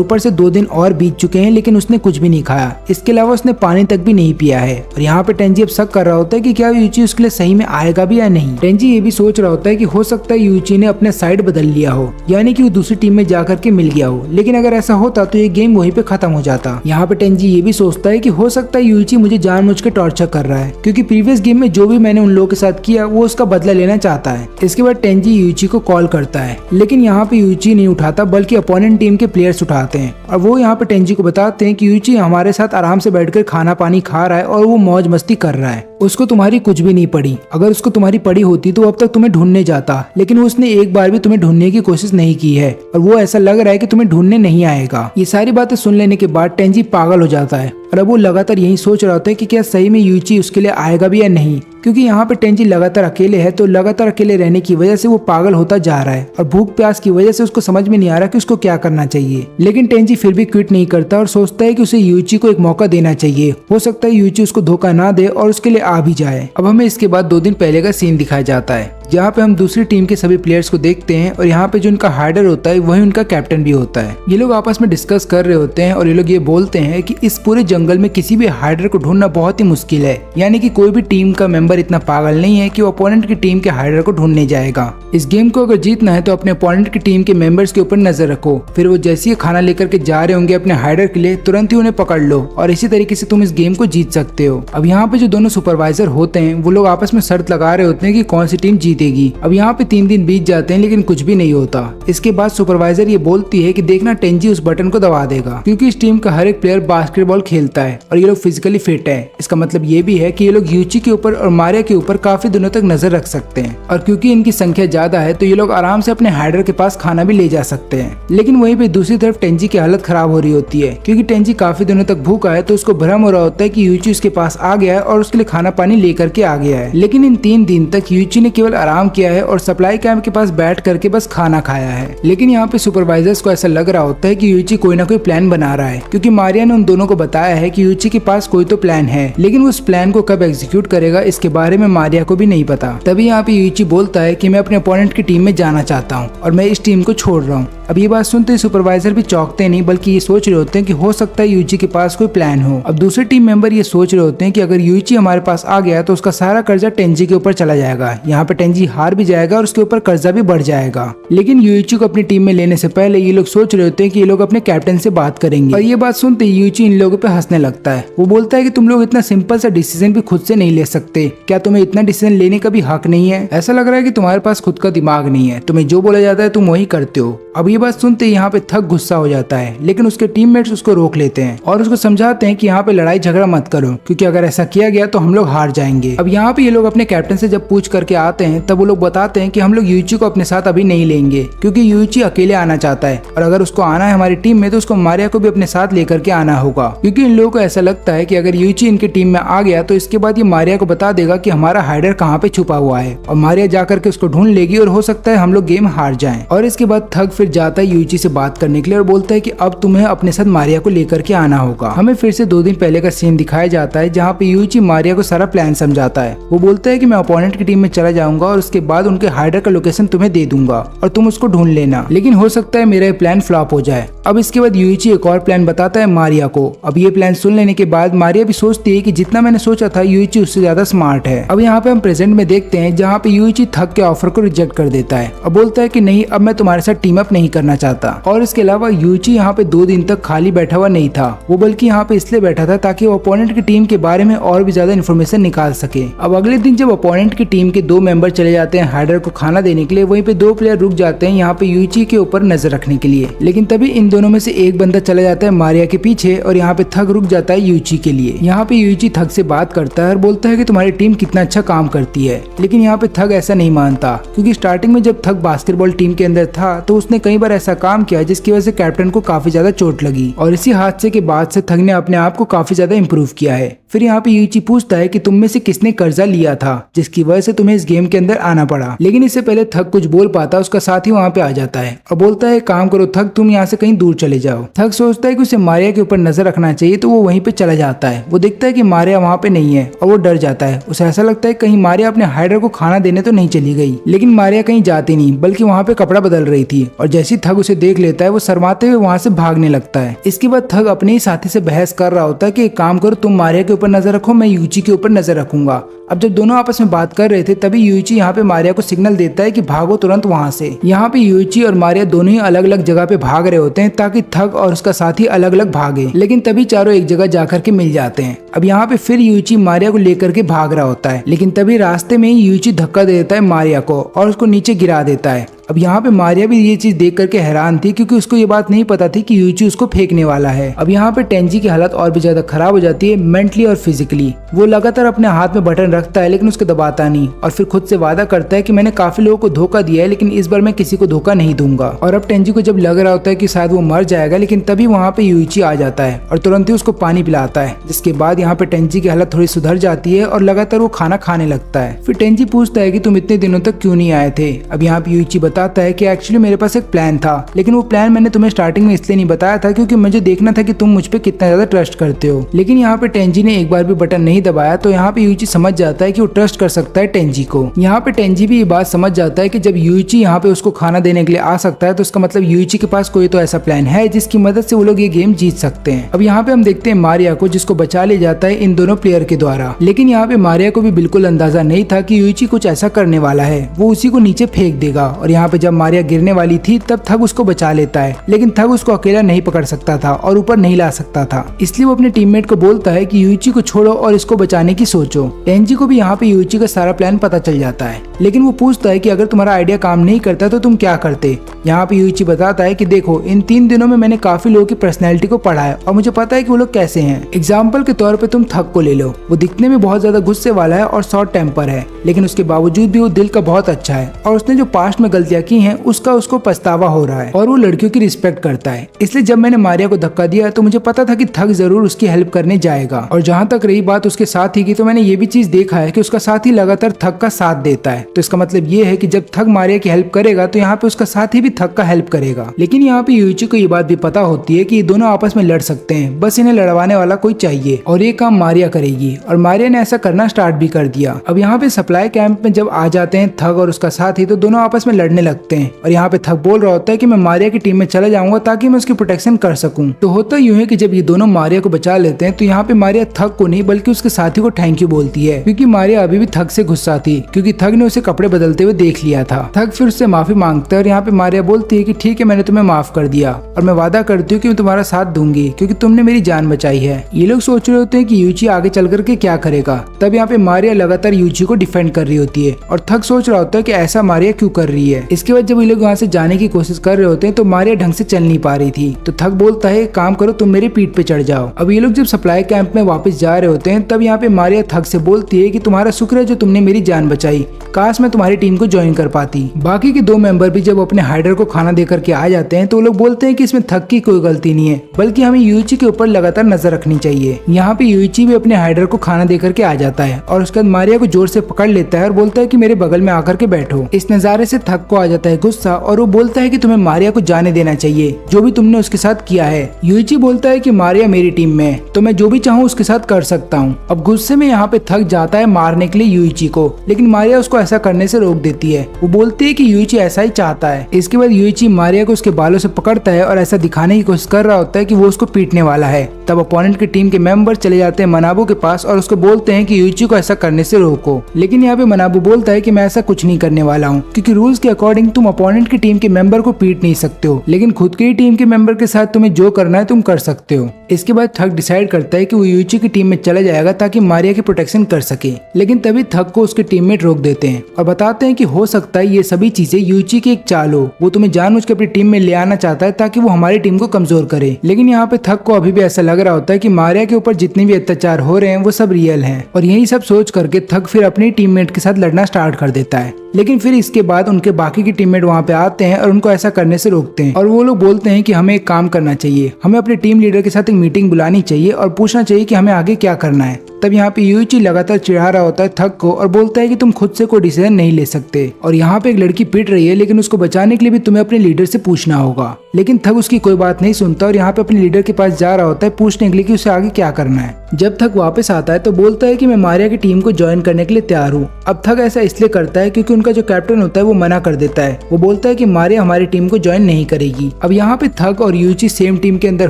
ऊपर से 2 दिन और बीत चुके हैं लेकिन उसने कुछ भी नहीं खाया। इसके अलावा उसने पानी तक भी नहीं पिया है, और यहाँ पे टेंजी अब शक कर रहा होता है कि क्या यूची उसके लिए सही में आएगा भी या नहीं। टेंजी ये भी सोच रहा होता है कि हो सकता है यूची ने अपने साइड बदल लिया हो, यानी कि वो दूसरी टीम में जाकर के मिल गया हो, लेकिन अगर ऐसा होता तो ये गेम वहीं पे खत्म हो जाता। यहाँ पे टेंजी ये भी सोचता है कि हो सकता है यूची मुझे जानबूझ के टॉर्चर कर रहा है, क्योंकि प्रीवियस गेम में जो भी मैंने उन लोगों के साथ किया वो उसका बदला लेना चाहता है। इसके बाद टेंजी यूची को कॉल करता है, लेकिन यहाँ पे यूची नहीं उठाता बल्कि अपोनेंट टीम के प्लेयर्स उठाते हैं, और वो यहाँ पे टेंजी को बताते हैं कि यूची हमारे साथ आराम से बैठकर खाना पानी खा रहा है और वो मौज मस्ती कर रहा है, उसको तुम्हारी कुछ भी नहीं पड़ी। अगर उसको तुम्हारी पड़ी होती तो अब तक तुम्हें ढूंढने जाता, लेकिन उसने एक बार भी तुम्हें ढूंढने की कोशिश नहीं की है, और वो ऐसा लग रहा है कि तुम्हें ढूंढने नहीं आएगा। ये सारी बातें सुन लेने के बाद टेंजी पागल हो जाता है, और अब वो लगातार यही सोच रहा होता है कि क्या सही में यूची उसके लिए आएगा भी या नहीं, क्योंकि यहाँ पे टेंजी लगातार अकेले है, तो लगातार अकेले रहने की वजह से वो पागल होता जा रहा है, और भूख प्यास की वजह से उसको समझ में नहीं आ रहा कि उसको क्या करना चाहिए। लेकिन टेंजी फिर भी क्विट नहीं करता और सोचता है कि उसे यूची को एक मौका देना चाहिए, हो सकता है यूची उसको धोखा ना दे और उसके लिए आ भी जाए। अब हमें इसके बाद 2 दिन पहले का सीन दिखाया जाता है, जहाँ पे हम दूसरी टीम के सभी प्लेयर्स को देखते हैं, और यहाँ पे जो उनका हाइडर होता है वही उनका कैप्टन भी होता है। ये लोग आपस में डिस्कस कर रहे होते हैं, और ये लोग ये बोलते हैं कि इस पूरे जंगल में किसी भी हाइडर को ढूंढना बहुत ही मुश्किल है, यानी कि कोई भी टीम का मेंबर इतना पागल नहीं है कि वो अपोनेंट की टीम के हाइडर को ढूंढने जाएगा। इस गेम को अगर जीतना है तो अपने अपोनेंट की टीम के मेंबर्स के ऊपर नजर रखो, फिर वो जैसे ही खाना लेकर के जा रहे होंगे अपने हाइडर के लिए तुरंत ही उन्हें पकड़ लो, और इसी तरीके से तुम इस गेम को जीत सकते हो। अब यहाँ पे जो दोनों सुपरवाइजर होते हैं वो लोग आपस में शर्त लगा रहे होते हैं कि कौन सी टीम जीतेगी। अब यहाँ पे 3 दिन बीत जाते हैं लेकिन कुछ भी नहीं होता। इसके बाद सुपरवाइजर ये बोलती है कि देखना टेंजी उस बटन को दबा देगा, क्योंकि इस टीम का हर एक प्लेयर बास्केटबॉल खेलता है और ये लोग फिजिकली फिट है। इसका मतलब ये भी है कि ये लोग यूची के ऊपर और मारिया के ऊपर काफी दिनों तक नजर रख सकते हैं, और क्योंकि इनकी संख्या ज्यादा है तो ये लोग आराम से अपने हाइडर के पास खाना भी ले जा सकते हैं। लेकिन वहीं पे दूसरी तरफ टेंजी की हालत खराब हो रही होती है, क्योंकि टेंजी काफी दिनों तक भूखा है, तो उसको भ्रम हो रहा होता है कि यूची उसके पास आ गया है और उसके लिए खाना पानी लेकर के आ गया है। लेकिन इन 3 दिन तक यूची ने केवल आराम किया है और सप्लाई कैंप के पास बैठ करके बस खाना खाया है। लेकिन यहाँ पे सुपरवाइजर्स को ऐसा लग रहा होता है कि यूइची कोई ना कोई प्लान बना रहा है, क्योंकि मारिया ने उन दोनों को बताया है कि यूइची के पास कोई तो प्लान है, लेकिन उस प्लान को कब एग्जीक्यूट करेगा इसके बारे में मारिया को भी नहीं पता। तभी यहाँ पे यूइची बोलता है कि मैं अपने अपोनेंट की टीम में जाना चाहता हूँ और मैं इस टीम को छोड़ रहा हूँ। अब ये बात सुनते ही सुपरवाइजर भी चौंकते नहीं, बल्कि ये सोच रहे होते हैं कि हो सकता है यूइची के पास कोई प्लान हो। अब दूसरे टीम मेंबर ये सोच रहे होते हैं कि अगर यूइची हमारे पास आ गया तो उसका सारा कर्जा टेंजी के ऊपर चला जाएगा, यहाँ पे टेंजी हार भी जाएगा और उसके ऊपर कर्जा भी बढ़ जाएगा। लेकिन यूइची को अपनी टीम में लेने से पहले ये लोग सोच रहे होते हैं कि ये लोग अपने कैप्टन से बात करेंगे। और ये बात सुनते ही यूइची इन लोगों पे हंसने लगता है। वो बोलता है कि तुम लोग इतना सिंपल सा डिसीजन भी खुद से नहीं ले सकते, क्या तुम्हें इतना डिसीजन लेने का भी हक नहीं है? ऐसा लग रहा है कि तुम्हारे पास खुद का दिमाग नहीं है, तुम्हें जो बोला जाता है तुम वही करते हो। अब ये बात सुनते ही यहाँ पे थक गुस्सा हो जाता है, लेकिन उसके टीममेट्स उसको रोक लेते हैं और उसको समझाते हैं कि यहाँ पे लड़ाई झगड़ा मत करो, क्योंकि अगर ऐसा किया गया तो हम लोग हार जाएंगे। अब यहाँ पे ये लोग अपने कैप्टन से जब पूछ करके आते हैं तब वो लोग बताते हैं कि हम लोग यूइची को अपने साथ अभी नहीं लेंगे, क्योंकि यूइची अकेले आना चाहता है और अगर उसको आना है हमारी टीम में तो उसको मारिया को भी अपने साथ लेकर के आना होगा, क्योंकि इन लोगों को ऐसा लगता है कि अगर यूइची इनकी टीम में आ गया तो इसके बाद ये मारिया को बता देगा कि हमारा हाइडर कहाँ पे छुपा हुआ है और मारिया जाकर के उसको ढूंढ लेगी और हो सकता है हम लोग गेम हार जाएं। और इसके बाद थग फिर जाता है यूइची से बात करने के लिए और बोलता है कि अब तुम्हें अपने साथ मारिया को लेकर के आना होगा। हमें फिर से 2 दिन पहले का सीन दिखाया जाता है जहाँ पे यूइची मारिया को सारा प्लान समझाता है। वो बोलता है कि मैं अपोनेंट की टीम में चला जाऊंगा और उसके बाद उनके हाइडर का लोकेशन तुम्हें दे दूंगा और तुम उसको ढूंढ लेना, लेकिन हो सकता है मेरा ये प्लान फ्लॉप हो जाए। अब इसके बाद यूइची एक और प्लान बताता है मारिया को। अब ये प्लान सुन लेने के बाद मारिया भी सोचती है कि जितना मैंने सोचा था यूइची उससे ज्यादा स्मार्ट है। अब यहाँ पे हम प्रेजेंट में देखते हैं जहाँ पे यूइची थक के ऑफर को रिजेक्ट कर देता है और बोलता है कि नहीं, अब मैं तुम्हारे साथ टीम अप नहीं करना चाहता। और इसके अलावा यूइची यहाँ पे 2 दिन तक खाली बैठा हुआ नहीं था, वो बल्कि यहाँ पे इसलिए बैठा था ताकि वो अपोनेंट की टीम के बारे में और भी ज्यादा इन्फॉर्मेशन निकाल सके। अब अगले दिन जब अपोनेंट की टीम के 2 मेंबर चले जाते हैं हाइडर को खाना देने के लिए, वहीं पे 2 प्लेयर रुक जाते हैं यहाँ पे यूइची के ऊपर नजर रखने के लिए। लेकिन तभी इन दोनों में से एक बंदा चला जाता है मारिया के पीछे और यहाँ पे थग रुक जाता है यूइची के लिए। यहाँ पे यूइची थग से बात करता है और बोलता है कि तुम्हारी टीम कितना अच्छा काम करती है, लेकिन यहाँ पे थग ऐसा नहीं मानता, क्योंकि स्टार्टिंग में जब थग बास्केटबॉल टीम के अंदर था तो उसने कई बार ऐसा काम किया जिसकी वजह से कैप्टन को काफी ज्यादा चोट लगी और इसी हादसे के बाद से थग ने अपने आप को काफी ज्यादा इम्प्रूव किया है। फिर यहाँ पे यूइची पूछता है कि तुम में से किसने कर्जा लिया था जिसकी वजह से तुम्हें इस गेम के अंदर आना पड़ा, लेकिन इससे पहले थग कुछ बोल पाता उसका साथी वहाँ पे आ जाता है और बोलता है काम करो थग, तुम यहाँ से कहीं दूर चले जाओ। थग सोचता है कि उसे मारिया के ऊपर नजर रखना चाहिए तो वो वहीं पे चला जाता है। वो देखता है कि मारिया वहाँ पे नहीं है और वो डर जाता है। उसे ऐसा लगता है कहीं मारिया अपने हाइडर को खाना देने तो नहीं चली गई, लेकिन मारिया कहीं जाती नहीं बल्कि वहाँ पे कपड़ा बदल रही थी और जैसे ही थग उसे देख लेता है वो शर्माते हुए वहाँ से भागने लगता है। इसके बाद थग अपने ही साथी से बहस कर रहा होता है कि एक काम करो, तुम मारिया के ऊपर नजर रखो, मैं यूइची के ऊपर नजर रखूंगा। अब जब दोनों आपस में बात कर रहे थे तभी यूइची यहाँ पे मारिया को सिग्नल देता है कि भागो तुरंत वहाँ से। यहाँ पे यूइची और मारिया दोनों ही अलग अलग जगह पे भाग रहे होते हैं ताकि थग और उसका साथी अलग अलग भागे, लेकिन तभी चारों एक जगह जाकर के मिल जाते हैं। अब यहाँ पे फिर यूइची मारिया को लेकर के भाग रहा होता है, लेकिन तभी रास्ते में ही यूइची धक्का दे देता है मारिया को और उसको नीचे गिरा देता है। अब यहाँ पे मारिया भी ये चीज देख करके हैरान थी, क्योंकि उसको ये बात नहीं पता थी कि यूइची उसको फेंकने वाला है। अब यहाँ पे टेंजी की हालत और भी ज्यादा खराब हो जाती है मेंटली और फिजिकली। वो लगातार अपने हाथ में बटन रखता है लेकिन उसको दबाता नहीं और फिर खुद से वादा करता है कि मैंने काफी लोगों को धोखा दिया है लेकिन इस बार मैं किसी को धोखा नहीं दूंगा। और अब टेंजी को जब लग रहा होता है कि शायद वो मर जाएगा, लेकिन तभी वहाँ पे यूइची आ जाता है और तुरंत ही उसको पानी पिलाता है, जिसके बाद यहाँ पे टेंजी की हालत थोड़ी सुधर जाती है और लगातार वो खाना खाने लगता है। फिर टेंजी पूछता है कि तुम इतने दिनों तक क्यों नहीं आए थे। अब यहाँ पे यूइची बताता है कि एक्चुअली मेरे पास एक प्लान था, लेकिन वो प्लान मैंने तुम्हें स्टार्टिंग में इसलिए नहीं बताया था क्योंकि मुझे देखना था कि तुम मुझ पे कितना ज्यादा ट्रस्ट करते हो। लेकिन यहाँ पे टेंजी ने एक बार भी बटन नहीं दबाया तो यहाँ पे यूइची समझ जाता है कि वो ट्रस्ट कर सकता है टेंजी को। यहाँ पे टेंजी भी ये बात समझ जाता है कि जब यूइची यहाँ पे उसको खाना देने के लिए आ सकता है तो उसका मतलब यूइची के पास कोई तो ऐसा प्लान है जिसकी मदद से वो लोग ये गेम जीत सकते हैं। अब यहाँ पे हम देखते हैं मारिया को, जिसको बचा लिया जाता है इन दोनों प्लेयर के द्वारा। लेकिन यहाँ पे मारिया को भी बिल्कुल अंदाजा नहीं था कि यूइची कुछ ऐसा करने वाला है, वो उसी को नीचे फेंक देगा। और यहाँ पे जब मारिया गिरने वाली थी तब थग उसको बचा लेता है, लेकिन थग उसको अकेला नहीं पकड़ सकता था और ऊपर नहीं ला सकता था, इसलिए वो अपने टीममेट को बोलता है कि यूइची को छोड़ो और इसको बचाने की सोचो। टेंजी को भी यहाँ पे यूइची का सारा प्लान पता चल जाता है, लेकिन वो पूछता है कि अगर तुम्हारा आइडिया काम नहीं करता तो तुम क्या करते। यहाँ पे यूइची बताता है कि देखो, इन 3 दिनों में मैंने काफी लोगों की पर्सनैलिटी को पढ़ा है और मुझे पता है कि वो लोग कैसे हैं। एग्जाम्पल के तौर पे तुम थग को ले लो, वो दिखने में बहुत ज्यादा गुस्से वाला है और शॉर्ट टेम्पर है, लेकिन उसके बावजूद भी वो दिल का बहुत अच्छा है और उसने जो पास्ट में गलतियां गलतियां की हैं उसका उसको पछतावा हो रहा है और वो लड़कियों की रिस्पेक्ट करता है। इसलिए जब मैंने मारिया को धक्का दिया तो मुझे पता था कि थक जरूर उसकी हेल्प करने जाएगा। और जहाँ तक रही बात उसके साथी की, तो मैंने ये भी चीज देखा है कि उसका साथी लगातार थक का साथ देता है। तो इसका मतलब ये है कि जब थक मारिया की हेल्प करेगा तो यहाँ पे उसका साथी भी थक का हेल्प करेगा। लेकिन यहाँ पे यूइची को ये बात भी पता होती है कि ये दोनों आपस में लड़ सकते हैं, बस इन्हें लड़वाने वाला कोई चाहिए और ये काम मारिया करेगी। और मारिया ने ऐसा करना स्टार्ट भी कर दिया। अब यहाँ पे सप्लाई कैंप में जब आ जाते हैं थक और उसका साथी, तो दोनों आपस में लड़ने लगते हैं। और यहाँ पे थक बोल रहा होता है कि मैं मारिया की टीम में चला जाऊंगा ताकि मैं उसकी प्रोटेक्शन कर सकूं। तो होता यूं है कि जब ये दोनों मारिया को बचा लेते हैं तो यहाँ पे मारिया थक को नहीं बल्कि उसके साथी को थैंक यू बोलती है, क्योंकि मारिया अभी भी थक से गुस्सा थी क्योंकि थक ने उसे कपड़े बदलते हुए देख लिया था। थक फिर उससे माफी मांगता है और यहाँ पे मारिया बोलती है कि ठीक है, मैंने तुम्हें माफ कर दिया और मैं वादा करती हूँ कि मैं तुम्हारा साथ दूंगी क्योंकि तुमने मेरी जान बचाई है। ये लोग सोच रहे होते हैं कि यूची आगे चल करके क्या करेगा। तब यहाँ पे मारिया लगातार यूची को डिफेंड कर रही होती है और थक सोच रहा होता है कि ऐसा मारिया क्यों कर रही है। इसके बाद जब ये लोग वहाँ से जाने की कोशिश कर रहे होते हैं तो मारिया ढंग से चल नहीं पा रही थी। तो थक बोलता है काम करो, तुम मेरी पीठ पे चढ़ जाओ। अब ये लोग जब सप्लाई कैंप में वापस जा रहे होते हैं तब यहाँ पे मारिया थक से बोलती है कि तुम्हारा शुक्र है जो तुमने मेरी जान बचाई, काश मैं तुम्हारी टीम को ज्वाइन कर पाती। बाकी के दो मेंबर भी जब अपने हाइडर को खाना देकर के आ जाते हैं तो वो लोग बोलते हैं कि इसमें थक की कोई गलती नहीं है, बल्कि हमें यूइची के ऊपर लगातार नजर रखनी चाहिए। यहाँ पे यूइची भी अपने हाइडर को खाना देकर के आ जाता है और उसके बाद मारिया को जोर से पकड़ लेता है और बोलता है कि मेरे बगल में आकर के बैठो। इस नजारे से थक को आ जाता है गुस्सा और वो बोलता है कि तुम्हें मारिया को जाने देना चाहिए, जो भी तुमने उसके साथ किया है। यूइची बोलता है कि मारिया मेरी टीम में है तो मैं जो भी चाहूँ उसके साथ कर सकता हूँ। अब गुस्से में यहाँ पे थक जाता है मारने के लिए यूइची को, लेकिन मारिया उसको ऐसा करने से रोक देती है। वो बोलती है कि यूइची ऐसा ही चाहता है। इसके बाद यूइची मारिया को उसके बालों से पकड़ता है और ऐसा दिखाने की कोशिश कर रहा होता है कि वो उसको पीटने वाला है। तब अपोनेंट की टीम के मेंबर चले जाते हैं मनाबू के पास और उसको बोलते हैं कि यूइची को ऐसा करने से रोको। लेकिन यहाँ पे मनाबू बोलता है कि मैं ऐसा कुछ नहीं करने वाला हूँ, क्योंकि रूल्स के अकॉर्डिंग तुम अपोनेंट की टीम के मेंबर को पीट नहीं सकते हो, लेकिन खुद की टीम के मेंबर के साथ तुम्हें जो करना है तुम कर सकते हो। इसके बाद थक डिसाइड करता है कि वो यूइची की टीम में चला जाएगा ताकि मारिया की प्रोटेक्शन कर सके। लेकिन तभी थक को उसके टीममेट रोक देते हैं और बताते हैं कि हो सकता है ये सभी चीजें यूइची की एक चाल हो, वो तुम्हें जानबूझ के अपनी टीम में ले आना चाहता है ताकि वो हमारी टीम को कमजोर करे। लेकिन यहाँ पे थक को अभी भी ऐसा लग रहा होता है कि मारिया के ऊपर जितने भी अत्याचार हो रहे हैं वो सब रियल हैं। और यही सब सोच करके थक फिर अपनी टीममेट के साथ लड़ना स्टार्ट कर देता है। लेकिन फिर इसके बाद उनके बाकी के टीममेट वहाँ पे आते हैं और उनको ऐसा करने से रोकते हैं और वो लोग बोलते हैं कि हमें एक काम करना चाहिए, हमें अपने टीम लीडर के साथ एक मीटिंग बुलानी चाहिए और पूछना चाहिए कि हमें आगे क्या करना है। तब यहाँ पे यूइची लगातार चिढ़ा रहा होता है थक को और बोलता है कि तुम खुद से कोई डिसीजन नहीं ले सकते और यहाँ पे एक लड़की पिट रही है, लेकिन उसको बचाने के लिए भी तुम्हें अपने लीडर से पूछना होगा। लेकिन थक उसकी कोई बात नहीं सुनता और यहाँ पे अपने लीडर के पास जा रहा होता है पूछने के लिए कि उसे आगे क्या करना है। जब थक वापस आता है तो बोलता है कि मैं मारिया की टीम को ज्वाइन करने के लिए तैयार हूँ। अब थक ऐसा इसलिए करता है क्योंकि उनका जो कैप्टन होता है वो मना कर देता है। वो बोलता है कि मारिया हमारी टीम को ज्वाइन नहीं करेगी। अब यहाँ पे थक और यूइची सेम टीम के अंदर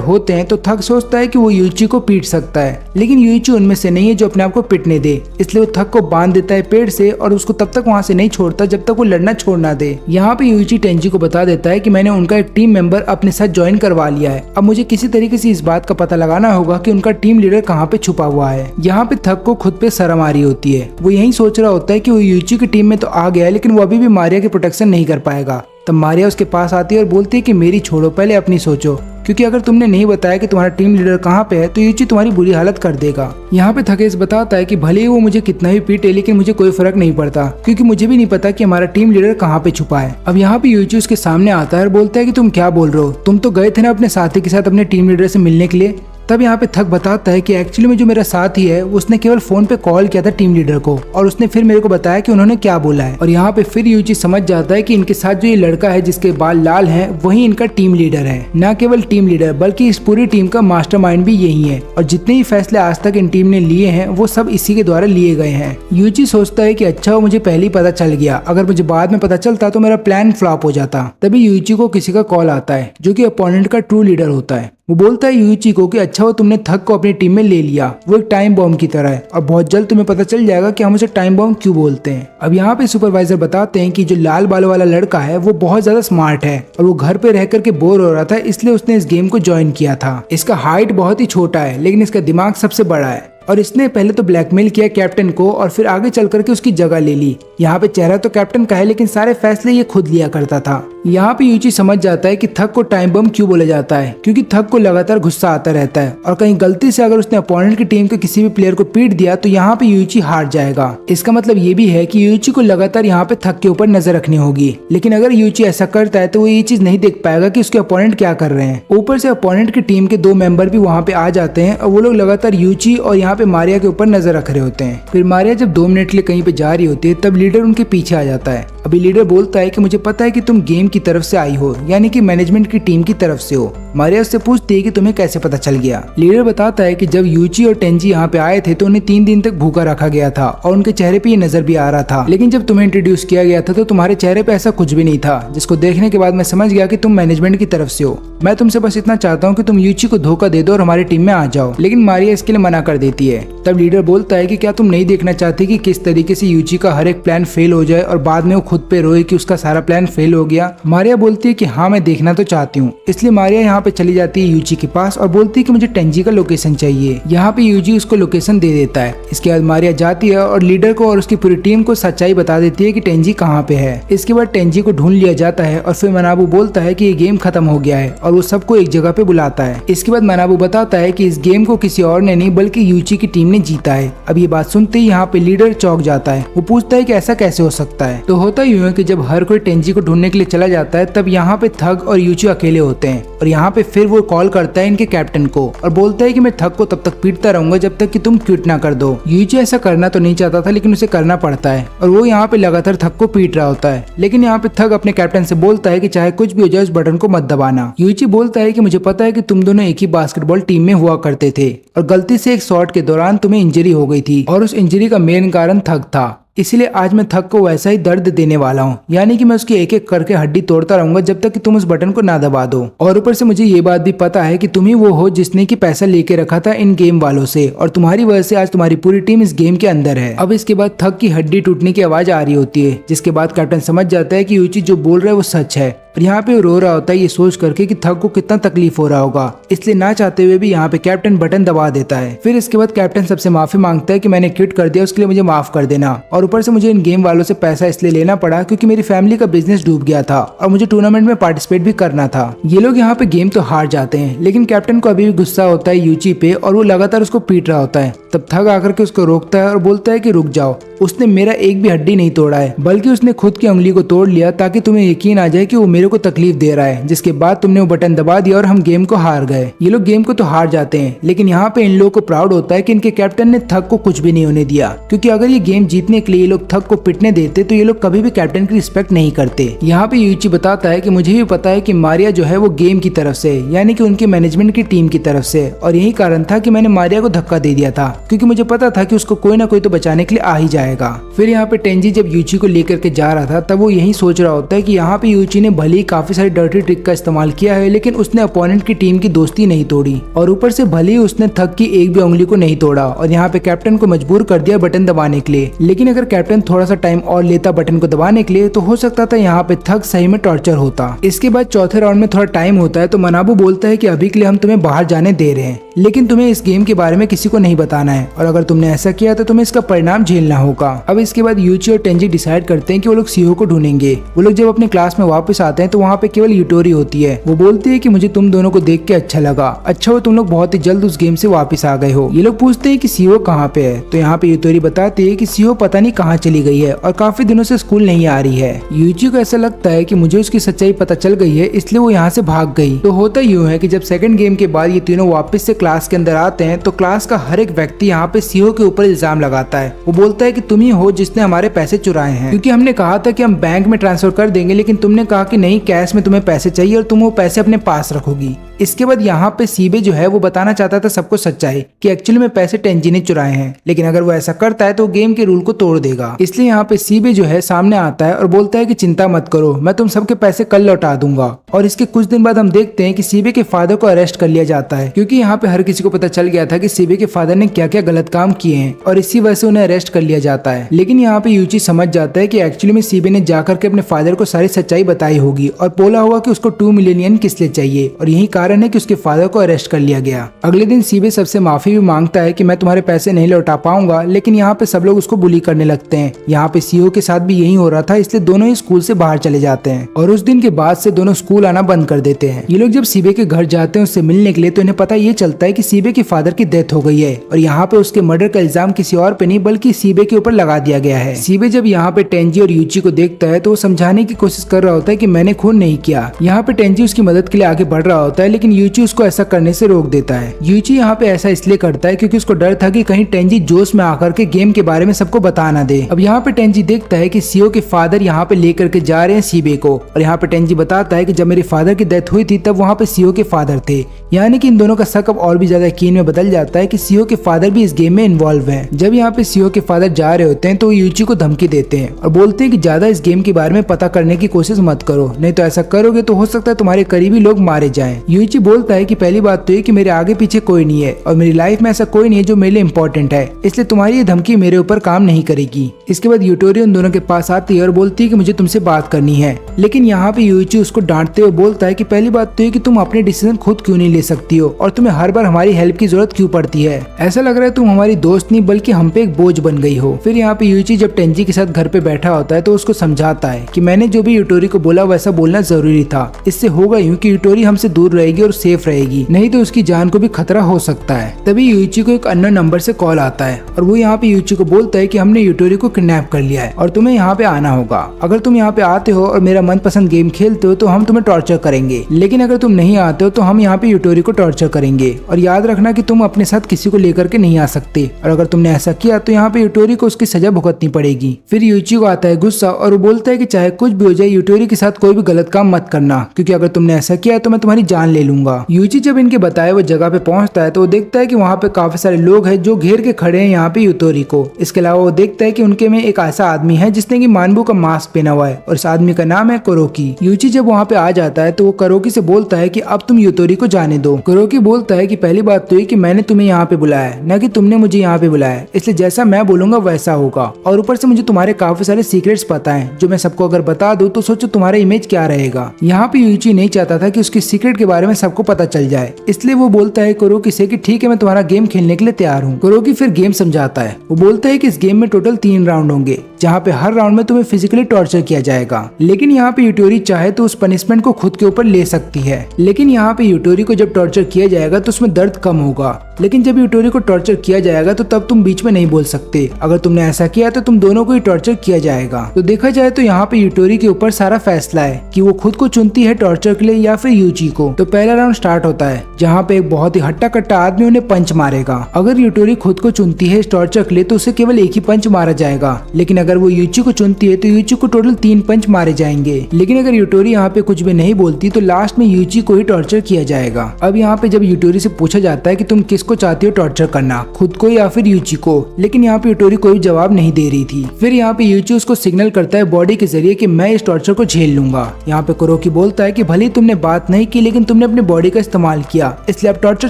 होते हैं तो थक सोचता है कि वो यूइची को पीट सकता है, लेकिन यूइची उनमें से नहीं है जो अपने आप को पिटने दे। इसलिए वो थक को बांध देता है पेड़ से और उसको तब तक वहाँ से नहीं छोड़ता जब तक वो लड़ना छोड़ ना दे। यहाँ पे यूइची टेंजी को बता देता है कि मैंने उनका एक टीम मेंबर अपने साथ ज्वाइन करवा लिया है। अब मुझे किसी तरीके से इस बात का पता लगाना होगा कि उनका टीम लीडर कहाँ पे छुपा हुआ है। यहाँ पे थक को खुद पे शर्म आ रही होती है। वो यही सोच रहा होता है कि वो यूइची की टीम में तो आ गया है, लेकिन वो अभी भी मारिया की प्रोटेक्शन नहीं कर पाएगा। तब मारिया उसके पास आती है और बोलती है कि मेरी छोड़ो, पहले अपनी सोचो, क्योंकि अगर तुमने नहीं बताया कि तुम्हारा टीम लीडर कहाँ पे है तो यूइची तुम्हारी बुरी हालत कर देगा। यहाँ पे थकेस बताता है कि भले ही वो मुझे कितना भी पीटे लेकिन मुझे कोई फर्क नहीं पड़ता, क्योंकि मुझे भी नहीं पता कि हमारा टीम लीडर कहाँ पे छुपा है। अब यहाँ पे यूइची उसके सामने आता है और बोलता है कि तुम क्या बोल रहे हो, तुम तो गए थे ना अपने साथी के साथ अपने टीम लीडर से मिलने के लिए। तब यहाँ पे थक बताता है कि एक्चुअली में जो मेरा साथी है उसने केवल फोन पे कॉल किया था टीम लीडर को और उसने फिर मेरे को बताया कि उन्होंने क्या बोला है। और यहाँ पे फिर यूइची समझ जाता है कि इनके साथ जो ये लड़का है जिसके बाल लाल हैं वही इनका टीम लीडर है। न केवल टीम लीडर बल्कि इस पूरी टीम का मास्टरमाइंड भी यही है और जितने ही फैसले आज तक इन टीम ने लिए हैं वो सब इसी के द्वारा लिए गए हैं। यूइची सोचता है कि अच्छा वो मुझे पहले ही पता चल गया, अगर मुझे बाद में पता चलता तो मेरा प्लान फ्लॉप हो जाता। तभी यूइची को किसी का कॉल आता है जो कि अपोनेंट का ट्रू लीडर होता है। वो बोलता है यूइची को कि अच्छा वो तुमने थक को अपनी टीम में ले लिया, वो एक टाइम बॉम्ब की तरह है और बहुत जल्द तुम्हें पता चल जाएगा कि हम उसे टाइम बॉम्ब क्यों बोलते हैं। अब यहाँ पे सुपरवाइजर बताते हैं कि जो लाल बालों वाला लड़का है वो बहुत ज्यादा स्मार्ट है और वो घर पे रह करके बोर हो रहा था, इसलिए उसने इस गेम को ज्वाइन किया था। इसका हाइट बहुत ही छोटा है लेकिन इसका दिमाग सबसे बड़ा है और इसने पहले तो ब्लैकमेल किया कैप्टन को और फिर आगे चल करके उसकी जगह ले ली। यहाँ पे चेहरा तो कैप्टन का है लेकिन सारे फैसले ये खुद लिया करता था। यहाँ पे यूची समझ जाता है कि थक को टाइम बम क्यों बोला जाता है, क्योंकि थक को लगातार गुस्सा आता रहता है और कहीं गलती से अगर उसने अपोनेंट की टीम के किसी भी प्लेयर को पीट दिया तो यहाँ पे यूची हार जाएगा। इसका मतलब ये भी है कि यूची को लगातार यहाँ पे थक के ऊपर नजर रखनी होगी, लेकिन अगर यूची ऐसा करता है तो वो ये चीज नहीं देख पाएगा कि उसके अपोनेंट क्या कर रहे हैं। ऊपर से अपोनेंट की टीम के 2 मेंबर भी वहाँ पे आ जाते हैं और वो लोग लगातार यूची और यहाँ पे मारिया के ऊपर नजर रख रहे होते हैं। फिर मारिया जब 2 मिनट के लिए कहीं पे जा रही होती है तब लीडर उनके पीछे आ जाता है। अभी लीडर बोलता है कि मुझे पता है कि तुम गेम की तरफ से आई हो, यानी कि मैनेजमेंट की टीम की तरफ से हो। मारिया उससे पूछती है कि तुम्हें कैसे पता चल गया। लीडर बताता है कि जब यूची और टेंजी यहाँ पे आए थे तो उन्हें 3 दिन तक भूखा रखा गया था और उनके चेहरे पे ये नजर भी आ रहा था, लेकिन जब तुम्हें इंट्रोड्यूस किया गया था तो तुम्हारे चेहरे पे ऐसा कुछ भी नहीं था, जिसको देखने के बाद मैं समझ गया कि तुम मैनेजमेंट की तरफ से हो। मैं तुमसे बस इतना चाहता हूँ कि तुम यूची को धोखा दे दो और हमारी टीम में आ जाओ, लेकिन मारिया इसके लिए मना कर देती है। तब लीडर बोलता है कि क्या तुम नहीं देखना चाहते कि किस तरीके से यूची का हर एक प्लान फेल हो जाए और बाद में वो खुद पे रोए कि उसका सारा प्लान फेल हो गया। मारिया बोलती है कि हाँ मैं देखना तो चाहती हूँ, इसलिए मारिया यहाँ पे चली जाती है यूची के पास और बोलती है कि मुझे टेंजी का लोकेशन चाहिए। यहाँ पे यूजी उसको लोकेशन दे देता है। इसके बाद मारिया जाती है और लीडर को और उसकी पूरी टीम को सच्चाई बता देती है कि टेंजी कहाँ पे है। इसके बाद टेंजी को ढूंढ लिया जाता है और फिर मनाबू बोलता है कि ये गेम खत्म हो गया है और वो सबको एक जगह पे बुलाता है। इसके बाद मनाबू बताता है कि इस गेम को किसी और ने नहीं बल्कि यूची की टीम ने जीता है। अब ये बात सुनते ही यहाँ पे लीडर चौंक जाता है। वो पूछता है कि ऐसा कैसे हो सकता है। तो होता यूं है कि जब हर कोई टेंजी को ढूंढने के लिए चला जाता है तब यहाँ पे थग और यूची अकेले होते हैं और यहाँ पे फिर वो कॉल करता है इनके कैप्टन को और बोलता है कि मैं थग को तब तक पीटता रहूंगा जब तक कि तुम क्विट ना कर दो। यूची ऐसा करना तो नहीं चाहता था, लेकिन उसे करना पड़ता है और वो यहाँ पे लगातार थग को पीट रहा होता है। लेकिन यहाँ पे थग अपने कैप्टन से बोलता है कि चाहे कुछ भी हो जाए उस बटन को मत दबाना। यूची बोलता है कि मुझे पता है कि तुम दोनों एक ही बास्केटबॉल टीम में हुआ करते थे और गलती से एक शॉट के दौरान तुम्हें इंजरी हो गई थी और उस इंजरी का मेन कारण थग था, इसलिए आज मैं थग को वैसा ही दर्द देने वाला हूँ, यानी कि मैं उसकी एक एक करके हड्डी तोड़ता रहूंगा जब तक कि तुम उस बटन को ना दबा दो। और ऊपर से मुझे ये बात भी पता है कि तुम ही वो हो जिसने की पैसा लेके रखा था इन गेम वालों से और तुम्हारी वजह से आज तुम्हारी पूरी टीम इस गेम के अंदर है। अब इसके बाद थग की हड्डी टूटने की आवाज आ रही होती है, जिसके बाद कैप्टन समझ जाता है कि यूची जो बोल रहा है वो सच है और यहाँ पे रो रहा होता है ये सोच करके कि थग को कितना तकलीफ हो रहा होगा, इसलिए ना चाहते हुए भी यहाँ पे कैप्टन बटन दबा देता है। फिर इसके बाद कैप्टन सबसे माफी मांगता है कि मैंने क्विट कर दिया, उसके लिए मुझे माफ कर देना और ऊपर से मुझे इन गेम वालों से पैसा इसलिए लेना पड़ा क्योंकि मेरी फैमिली का बिजनेस डूब गया था और मुझे टूर्नामेंट में पार्टिसिपेट भी करना था। ये लोग यहाँ पे गेम तो हार जाते हैं, लेकिन कैप्टन को अभी भी गुस्सा होता है यूची पे और वो लगातार उसको पीट रहा होता है। तब थग आकर के उसको रोकता है और बोलता है कि रुक जाओ, उसने मेरा एक भी हड्डी नहीं तोड़ा है, बल्कि उसने खुद की उंगली को तोड़ लिया ताकि तुम्हें यकीन आ जाए कि वो मेरे को तकलीफ दे रहा है, जिसके बाद तुमने वो बटन दबा दिया और हम गेम को हार गए। ये लोग गेम को तो हार जाते हैं, लेकिन यहाँ पे इन लोगों को प्राउड होता है कि इनके कैप्टन ने थग को कुछ भी नहीं होने दिया, क्योंकि अगर ये गेम जीतने के लिए ये लोग थग को पिटने देते तो ये लोग कभी भी कैप्टन की रिस्पेक्ट नहीं करते। यहाँ पे यूची बताता है कि मुझे भी पता है कि मारिया जो है वो गेम की तरफ से, यानी कि उनके मैनेजमेंट की टीम की तरफ से, और यही कारण था कि मैंने मारिया को धक्का दे दिया था, क्योंकि मुझे पता था कि उसको कोई ना कोई तो बचाने के लिए आ ही जाएगा। फिर यहाँ पे टेंजी जब यूची को लेकर के जा रहा था तब वो यही सोच रहा होता है कि यहाँ पे यूची ने भले ही काफी सारी डर्टी ट्रिक का इस्तेमाल किया है, लेकिन उसने अपोनेंट की टीम की दोस्ती नहीं तोड़ी और ऊपर से भले ही उसने थग की एक भी उंगली को नहीं तोड़ा और यहाँ पे कैप्टन को मजबूर कर दिया बटन दबाने के लिए। लेकिन अगर कैप्टन थोड़ा सा टाइम और लेता बटन को दबाने के लिए तो हो सकता था यहाँ पे थग सही में टॉर्चर होता। इसके बाद चौथे राउंड में थोड़ा टाइम होता है तो मनाबू बोलता है कि अभी के लिए हम तुम्हें बाहर जाने दे रहे हैं, लेकिन तुम्हें इस गेम के बारे में किसी को नहीं बताना है और अगर तुमने ऐसा किया तो तुम्हें इसका परिणाम झेलना होगा। अब इसके बाद यूची और टेंजी डिसाइड करते हैं कि वो लोग सीओ को ढूंढेंगे। वो लोग जब अपने क्लास में वापस आते हैं तो वहाँ पे केवल यूटोरी होती है। वो बोलती है कि मुझे तुम दोनों को देख के अच्छा लगा, अच्छा हो तुम लोग बहुत ही जल्द उस गेम से वापस आ गए हो। ये लोग पूछते हैं कि सीओ कहाँ पे है, तो यहाँ पे यूटोरी बताती है कि सीओ पता नहीं कहाँ चली गई है और काफी दिनों से स्कूल नहीं आ रही है। यूची को ऐसा लगता है कि मुझे उसकी सच्चाई पता चल गई है, इसलिए वो यहाँ से भाग गई। तो होता यूँ है कि जब सेकंड गेम के बाद ये तीनों वापस से क्लास के अंदर आते हैं तो क्लास का हर एक व्यक्ति यहाँ पे सीओ के ऊपर इल्जाम लगाता है। वो बोलता है कि तुम ही हो जिसने हमारे पैसे चुराए हैं, क्योंकि हमने कहा था कि हम बैंक में ट्रांसफर कर देंगे, लेकिन तुमने कहा कि नहीं, कैश में तुम्हें पैसे चाहिए और तुम वो पैसे अपने पास रखोगी। इसके बाद यहाँ पे सीबे जो है वो बताना चाहता था सबको सच्चाई कि एक्चुअली में पैसे टेंजी ने चुराए हैं, लेकिन अगर वो ऐसा करता है तो गेम के रूल को तोड़ देगा। इसलिए यहाँ पे सीबे जो है सामने आता है और बोलता है कि चिंता मत करो, मैं तुम सबके पैसे कल लौटा दूंगा। और इसके कुछ दिन बाद हम देखते हैं कि सीबे के फादर को अरेस्ट कर लिया जाता है, क्योंकि यहाँ पे हर किसी को पता चल गया था कि सीबे के फादर ने क्या क्या क्या गलत काम किए हैं और इसी वजह से उन्हें अरेस्ट कर लिया जाता है। लेकिन यहाँ पे यूची समझ जाता है कि एक्चुअली में सीबे ने जाकर के अपने फादर को सारी सच्चाई बताई होगी और बोला होगा कि उसको 2 मिलियन येन किस लिए चाहिए और यही कारण है कि उसके फादर को अरेस्ट कर लिया गया। अगले दिन सीबे सबसे माफी भी मांगता है कि मैं तुम्हारे पैसे नहीं लौटा पाऊंगा, लेकिन यहाँ पे सब लोग उसको बुली करने लगते हैं। यहाँ पे सीओ के साथ भी यही हो रहा था, इसलिए दोनों ही स्कूल से बाहर चले जाते हैं और उस दिन के बाद से दोनों स्कूल आना बंद कर देते हैं। ये लोग जब सीबे के घर जाते हैं उससे मिलने के लिए तो इन्हें पता ये चलता है कि सीबे के फादर की डेथ हो गई है और यहाँ पे उसके मर्डर का इल्जाम किसी और पे नहीं बल्कि सीबे के ऊपर लगा दिया गया है। सीबे जब यहाँ पे टेंजी और यूची को देखता है तो वो समझाने की कोशिश कर रहा होता है कि मैंने खून नहीं किया। यहाँ पे टेंजी उसकी मदद के लिए आगे बढ़ रहा होता है, लेकिन यूची उसको ऐसा करने से रोक देता है। यूची यहाँ पे ऐसा इसलिए करता है क्योंकि उसको डर था कि कहीं टेंजी जोश में आकर के गेम के बारे में सबको बता ना दे। अब यहाँ पे टेंजी देखता है कि सीओ के फादर यहाँ पे लेकर के जा रहे हैं सीबे को और यहाँ पे टेंजी बताता है कि जब मेरे फादर की डेथ हुई थी तब वहाँ पे सीओ के फादर थे। यानी कि इन दोनों का शक अब और भी ज्यादा यकीन में बदल जाता है कि सीओ के फादर भी इस गेम में इन्वॉल्व हैं। जब यहाँ पे सीओ के फादर जा रहे होते हैं तो यूची को धमकी देते हैं और बोलते हैं कि ज्यादा इस गेम के बारे में पता करने की कोशिश मत करो, नहीं तो ऐसा करोगे तो हो सकता है तुम्हारे करीबी लोग मारे जाएं। यूची बोलता है कि पहली बात तो ये कि मेरे आगे पीछे कोई नहीं है और मेरी लाइफ में ऐसा कोई नहीं है जो मेरे लिए इम्पोर्टेंट है, इसलिए तुम्हारी ये धमकी मेरे ऊपर काम नहीं करेगी। इसके बाद यूटोरी उन दोनों के पास आती है और बोलती है कि मुझे तुमसे बात करनी है, लेकिन यहाँ पे यूची उसको डांटते हुए बोलता है कि पहली बात तो ये कि तुम अपने डिसीजन खुद क्यों नहीं ले सकती हो और तुम्हें हर बार हमारी हेल्प की जरूरत क्यों पड़ती है। ऐसा लग रहा है तुम हमारी दोस्त नहीं बल्कि हम पे एक बोझ बन गई हो। फिर यहाँ पे यूची जब टेंजी के साथ घर पे बैठा होता है तो उसको समझाता है कि मैंने जो भी यूटोरी को बोला वैसा बोलना जरूरी था, इससे होगा यूं कि यूटोरी हमसे दूर रहेगी और सेफ रहेगी, नहीं तो उसकी जान को भी खतरा हो सकता है। तभी यूची को एक अननोन नंबर से कॉल आता है और वो यहाँ पे यूची को बोलता है कि हमने यूटोरी को किडनैप कर लिया है और तुम्हें यहाँ पे आना होगा। अगर तुम यहाँ पे आते हो और मेरा मनपसंद गेम खेलते हो तो हम तुम्हें टॉर्चर करेंगे, लेकिन अगर तुम नहीं आते हो तो हम यहाँ पे यूटोरी को टॉर्चर करेंगे और याद रखना कि तुम अपने साथ किसी को लेकर के नहीं आ सकते और अगर तुमने ऐसा किया तो यहाँ पे यूटोरी को उसकी सजा भुगतनी पड़ेगी। फिर यूची को आता है गुस्सा और वो बोलता है कि चाहे कुछ भी हो जाए यूटोरी के साथ कोई भी गलत काम मत करना, क्योंकि अगर तुमने ऐसा किया तो मैं तुम्हारी जान ले लूंगा। यूची जब इनके बताए हुए जगह पे पहुंचता है तो वो देखता है कि वहाँ पे काफी सारे लोग हैं जो घेर के खड़े हैं यहाँ पे यूटोरी को। इसके अलावा वो देखता है कि उनके में एक ऐसा आदमी है जिसने की मानबू का मास्क पहना हुआ है और इस आदमी का नाम है कुरोकी। यूची जब वहाँ पे आ जाता है तो वो कुरोकी से बोलता है कि अब तुम यूटोरी को जाने दो। कुरोकी बोलता है कि पहली बात तो ये कि मैंने तुम्हें यहाँ पे बुलाया है, न कि तुमने मुझे यहाँ पे बुलाया, इसलिए जैसा मैं बोलूंगा वैसा होगा और ऊपर से मुझे तुम्हारे काफी सारे सीक्रेट्स पता है जो मैं सबको अगर बता दूं तो सोचो तुम्हारा इमेज क्या रहेगा। यहाँ पे यूची नहीं चाहता था कि उसकी सीक्रेट के बारे में सबको पता चल जाए, इसलिए वो बोलता है कुरोकी से कि ठीक है मैं तुम्हारा गेम खेलने के लिए तैयार हूँ। कुरोकी फिर गेम समझाता है। वो बोलता है कि इस गेम में टोटल 3 राउंड होंगे जहाँ पे हर राउंड में तुम्हें फिजिकली टॉर्चर किया जाएगा, लेकिन यहाँ पे यूटोरी चाहे तो उस पनिशमेंट को खुद के ऊपर ले सकती है। लेकिन यहाँ पे यूटोरी को जब टॉर्चर किया जाएगा तो उसमें दर्द कम होगा, लेकिन जब यूटोरी को टॉर्चर किया जाएगा तो तब तुम बीच में नहीं बोल सकते। अगर तुमने ऐसा किया तो तुम दोनों को ही टॉर्चर किया जाएगा। तो देखा जाए तो यहाँ पे यूटोरी के ऊपर सारा फैसला है कि वो खुद को चुनती है टॉर्चर के लिए या फिर यूची को। तो पहला राउंड स्टार्ट होता है जहाँ पे एक बहुत ही हट्टा कट्टा आदमी उन्हें पंच मारेगा। अगर यूटोरी खुद को चुनती है इस टॉर्चर के लिए तो उसे केवल एक ही पंच मारा जाएगा, लेकिन अगर वो यूची को चुनती है तो यूची को टोटल 3 पंच मारे जाएंगे। लेकिन अगर यूटोरी यहाँ पे कुछ भी नहीं बोलती तो लास्ट में यूची को ही टॉर्चर किया जाएगा। अब यहाँ पे जब यूटोरी से पूछा जाता है कि तुम किसको चाहती हो टॉर्चर करना, खुद को या फिर यूची को, लेकिन यहाँ पे यूटोरी कोई जवाब नहीं दे रही थी। फिर यहाँ पे यूची उसको सिग्नल करता है बॉडी के जरिए कि मैं इस टॉर्चर को झेल लूंगा। यहाँ पे कुरोकी बोलता है कि भले ही तुमने बात नहीं की लेकिन तुमने अपनी बॉडी का इस्तेमाल किया, इसलिए अब टॉर्चर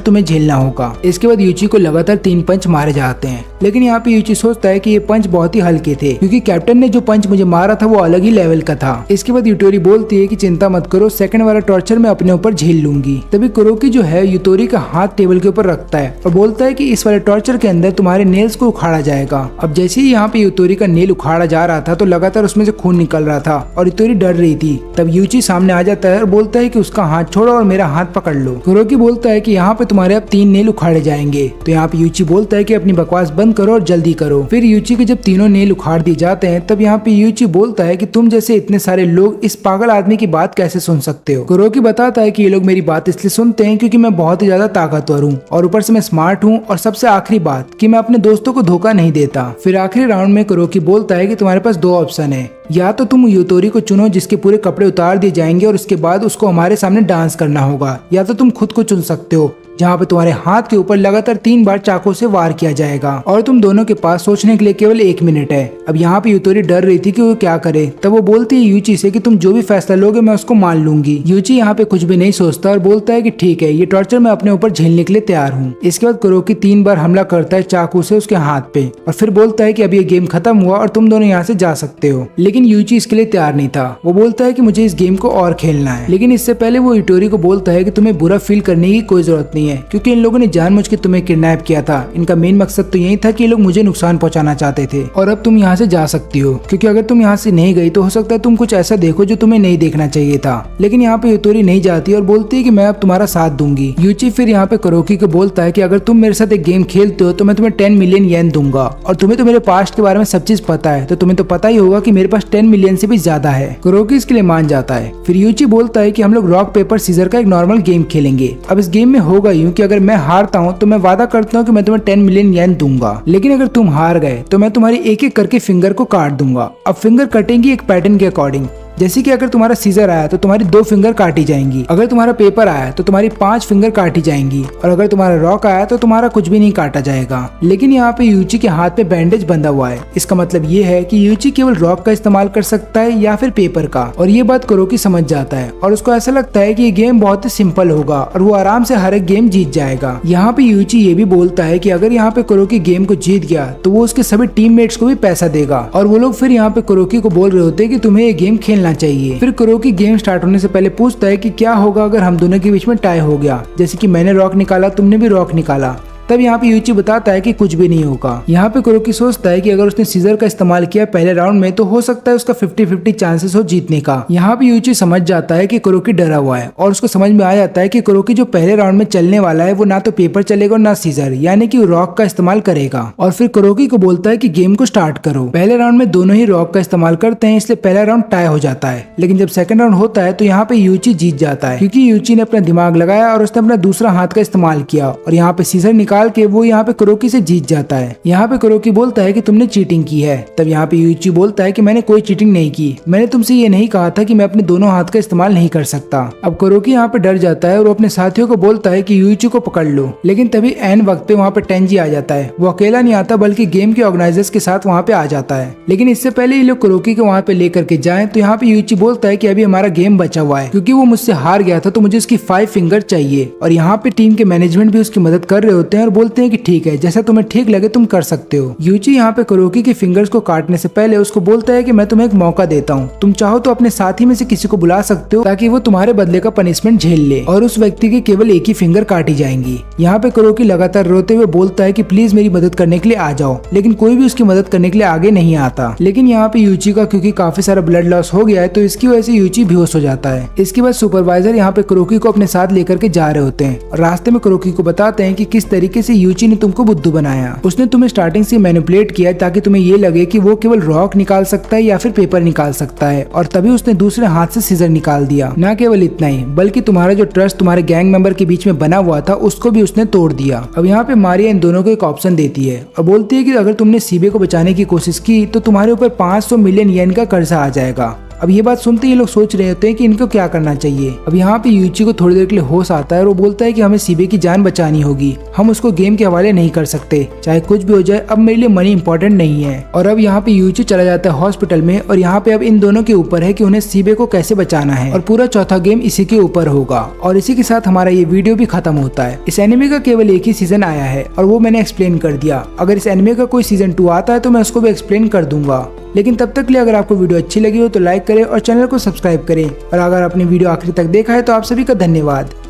तुम्हें झेलना होगा। इसके बाद यूची को लगातार 3 पंच मारे जाते हैं, लेकिन यहाँ पे यूची सोचता है कि ये पंच बहुत ही हल्के थे क्योंकि कैप्टन ने जो पंच मुझे मारा था वो अलग ही लेवल का था। इसके बाद यूटोरी बोलती है कि चिंता मत करो, सेकंड वाला टॉर्चर मैं अपने ऊपर झेल लूंगी। तभी कुरोकी जो है यूटोरी का हाथ टेबल के ऊपर रखता है और बोलता है कि इस वाले टॉर्चर के अंदर तुम्हारे नेल्स को उखाड़ा जाएगा। अब जैसे ही यहाँ पे यूटोरी का नेल उखाड़ा जा रहा था तो लगातार उसमें से खून निकल रहा था और यूटोरी डर रही थी। तब यूची सामने आ जाता है और बोलता है कि उसका हाथ छोड़ो और मेरा हाथ पकड़ लो। कुरोकी बोलता है कि यहाँ पे तुम्हारे अब 3 नेल उखाड़े जाएंगे। तो यहाँ पे यूची बोलता है कि अपनी बकवास बंद करो और जल्दी करो। फिर यूची के जब तीनों नेल उखाड़ दिए जाते हैं तब यहाँ पे यूची बोलता है कि तुम जैसे इतने सारे लोग इस पागल आदमी की बात कैसे सुन सकते हो। कुरोकी बताता है कि ये लोग मेरी बात इसलिए सुनते हैं क्योंकि मैं बहुत ही ज्यादा ताकतवर हूँ और ऊपर से मैं स्मार्ट हूँ, और सबसे आखिरी बात कि मैं अपने दोस्तों को धोखा नहीं देता। फिर आखिरी राउंड में कुरोकी बोलता है कि तुम्हारे पास 2 ऑप्शन है, या तो तुम यूटोरी को चुनो जिसके पूरे कपड़े उतार दिए जाएंगे और उसके बाद उसको हमारे सामने डांस करना होगा, या तो तुम खुद को चुन सकते हो जहाँ पे तुम्हारे हाथ के ऊपर लगातार 3 बार चाकू से वार किया जाएगा और तुम दोनों के पास सोचने के लिए केवल 1 मिनट है। अब यहाँ पे यूतोरी डर रही थी कि वो क्या करे, तब वो बोलती है यूची से कि तुम जो भी फैसला लोगे मैं उसको मान लूंगी। यूची यहाँ पे कुछ भी नहीं सोचता और बोलता है कि ठीक है, ये टॉर्चर मैं अपने ऊपर झेलने के लिए तैयार हूँ। इसके बाद कुरोकी 3 बार हमला करता है चाकू से उसके हाथ पे और फिर बोलता है कि अब ये गेम खत्म हुआ और तुम दोनों यहाँ से जा सकते हो। लेकिन यूची इसके लिए तैयार नहीं था। वो बोलता है कि मुझे इस गेम को और खेलना है। लेकिन इससे पहले वो यूतोरी को बोलता है कि तुम्हें बुरा फील करने की कोई जरूरत नहीं है, क्योंकि इन लोगों ने जानबूझ के तुम्हें किडनैप किया था। इनका मेन मकसद तो यही था कि ये लोग मुझे नुकसान पहुंचाना चाहते थे और अब तुम यहाँ से जा सकती हो, क्योंकि अगर तुम यहाँ से नहीं गई तो हो सकता है तुम कुछ ऐसा देखो जो तुम्हें नहीं देखना चाहिए था। लेकिन यहाँ पे यूतोरी नहीं जाती और बोलती है कि मैं अब तुम्हारा साथ दूंगी। यूची फिर यहाँ पे कुरोकी को बोलता है कि अगर तुम मेरे साथ एक गेम खेलते हो तो मैं तुम्हें 10 मिलियन येन दूंगा, और तुम्हें तो मेरे पास्ट के बारे में सब चीज पता है, तो तुम्हें तो पता ही होगा कि मेरे पास 10 मिलियन से भी ज्यादा है। कुरोकी इसके लिए मान जाता है। फिर यूची बोलता है कि हम लोग रॉक पेपर सीजर का एक नॉर्मल गेम खेलेंगे। अब इस गेम में होगा यूं कि अगर मैं हारता हूं तो मैं वादा करता हूं कि मैं तुम्हें 10 मिलियन येन दूंगा, लेकिन अगर तुम हार गए तो मैं तुम्हारी एक एक करके फिंगर को काट दूंगा। अब फिंगर कटेंगी एक पैटर्न के अकॉर्डिंग, जैसे कि अगर तुम्हारा सीजर आया तो तुम्हारी 2 फिंगर काटी जाएंगी, अगर तुम्हारा पेपर आया तो तुम्हारी 5 फिंगर काटी जाएंगी, और अगर तुम्हारा रॉक आया तो तुम्हारा कुछ भी नहीं काटा जाएगा। लेकिन यहाँ पे यूची के हाथ पे बैंडेज बंधा हुआ है। इसका मतलब ये है कि यूची केवल रॉक का इस्तेमाल कर सकता है या फिर पेपर का, और ये बात कुरोकी समझ जाता है और उसको ऐसा लगता है कि ये गेम बहुत ही सिंपल होगा और वो आराम से हर एक गेम जीत जाएगा। यहाँ पे यूची ये भी बोलता है कि अगर यहाँ पे कुरोकी गेम को जीत गया तो वो उसके सभी टीममेट्स को भी पैसा देगा, और वो लोग फिर यहाँ पे कुरोकी को बोल रहे होते हैं कि तुम्हें ये गेम खेलना चाहिए। फिर कुरोकी गेम स्टार्ट होने से पहले पूछता है कि क्या होगा अगर हम दोनों के बीच में टाई हो गया, जैसे कि मैंने रॉक निकाला तुमने भी रॉक निकाला। तब यहाँ पे यूची बताता है कि कुछ भी नहीं होगा। यहाँ पे कुरोकी सोचता है कि अगर उसने सीजर का इस्तेमाल किया पहले राउंड में तो हो सकता है उसका 50-50 चांसेस हो जीतने का। यहाँ पे यूची समझ जाता है कि कुरोकी डरा हुआ है और उसको समझ में आ जाता है कि कुरोकी जो पहले राउंड में चलने वाला है वो ना तो पेपर चलेगा और ना सीजर, यानी कि वो रॉक का इस्तेमाल करेगा। और फिर कुरोकी को बोलता है कि गेम को स्टार्ट करो। पहले राउंड में दोनों ही रॉक का इस्तेमाल करते हैं, इसलिए पहला राउंड टाई हो जाता है। लेकिन जब सेकंड राउंड होता है तो यहाँ पे यूची जीत जाता है, क्योंकि यूची ने अपना दिमाग लगाया और उसने अपना दूसरा हाथ का इस्तेमाल किया और यहाँ पे सीजर निकाल के वो यहाँ पे कुरोकी से जीत जाता है। यहाँ पे कुरोकी बोलता है कि तुमने चीटिंग की है। तब यहाँ पे यूची बोलता है कि मैंने कोई चीटिंग नहीं की, मैंने तुमसे ये नहीं कहा था कि मैं अपने दोनों हाथ का इस्तेमाल नहीं कर सकता। अब कुरोकी यहाँ पे डर जाता है और वो अपने साथियों को बोलता है कि यूची को पकड़ लो। लेकिन तभी एन वक्त पे वहाँ पे टेंजी आ जाता है। वो अकेला नहीं आता बल्कि गेम के ऑर्गेनाइजर्स के साथ वहाँ पे आ जाता है। लेकिन इससे पहले ये लोग कुरोकी को वहाँ पे लेकर के जाए तो यहाँ पे यूची बोलता है कि अभी हमारा गेम बचा हुआ है, क्योंकि वो मुझसे हार गया था तो मुझे उसकी 5 फिंगर चाहिए। और यहाँ पे टीम के मैनेजमेंट भी उसकी मदद कर रहे होते हैं और बोलते हैं कि ठीक है, जैसा तुम्हें ठीक लगे तुम कर सकते हो। यूची यहाँ पे कुरोकी की फिंगर्स को काटने से पहले उसको बोलता है कि मैं तुम्हें एक मौका देता हूँ, तुम चाहो तो अपने साथी में से किसी को बुला सकते हो ताकि वो तुम्हारे बदले का पनिशमेंट झेल ले, और उस व्यक्ति की केवल एक ही फिंगर काटी जाएंगी। यहाँ पे कुरोकी लगातार रोते हुए बोलता है कि प्लीज मेरी मदद करने के लिए आ जाओ, लेकिन कोई भी उसकी मदद करने के लिए आगे नहीं आता। लेकिन यहाँ पे यूची का क्योंकि काफी सारा ब्लड लॉस हो गया है तो इसकी वजह से यूची बेहोश हो जाता है। इसके बाद सुपरवाइजर यहाँ पे कुरोकी को अपने साथ लेकर के जा रहे होते हैं और रास्ते में कुरोकी को बताते हैं कि किस तरीके से यूची ने तुमको बुद्धू बनाया। उसने तुम्हें स्टार्टिंग से मैनिपुलेट किया ताकि तुम्हें ये लगे कि वो केवल रॉक निकाल सकता है या फिर पेपर निकाल सकता है, और तभी उसने दूसरे हाथ से सीजर निकाल दिया। न केवल इतना ही बल्कि तुम्हारा जो ट्रस्ट तुम्हारे गैंग मेंबर के बीच में बना हुआ था उसको भी उसने तोड़ दिया। अब यहाँ पे मारिया इन दोनों को एक ऑप्शन देती है और बोलती है कि अगर तुमने सीबे को बचाने की कोशिश की तो तुम्हारे ऊपर 500 मिलियन येन का कर्जा आ जाएगा। अब ये बात सुनते ही लोग सोच रहे होते हैं कि इनको क्या करना चाहिए। अब यहाँ पे यूची को थोड़ी देर के लिए होश आता है और वो बोलता है कि हमें सीबे की जान बचानी होगी, हम उसको गेम के हवाले नहीं कर सकते, चाहे कुछ भी हो जाए। अब मेरे लिए मनी इंपॉर्टेंट नहीं है। और अब यहाँ पे यूची चला जाता है हॉस्पिटल में और यहाँ पे अब इन दोनों के ऊपर है कि उन्हें सीबे को कैसे बचाना है, और पूरा चौथा गेम इसी के ऊपर होगा। और इसी के साथ हमारा ये वीडियो भी खत्म होता है। इस एनिमे का केवल एक ही सीजन आया है और वो मैंने एक्सप्लेन कर दिया। अगर इस एनिमे का कोई सीजन 2 आता है तो मैं उसको भी एक्सप्लेन कर दूंगा। लेकिन तब तक के लिए अगर आपको वीडियो अच्छी लगी हो तो लाइक करें और चैनल को सब्सक्राइब करें, और अगर आपने वीडियो आखिरी तक देखा है तो आप सभी का धन्यवाद।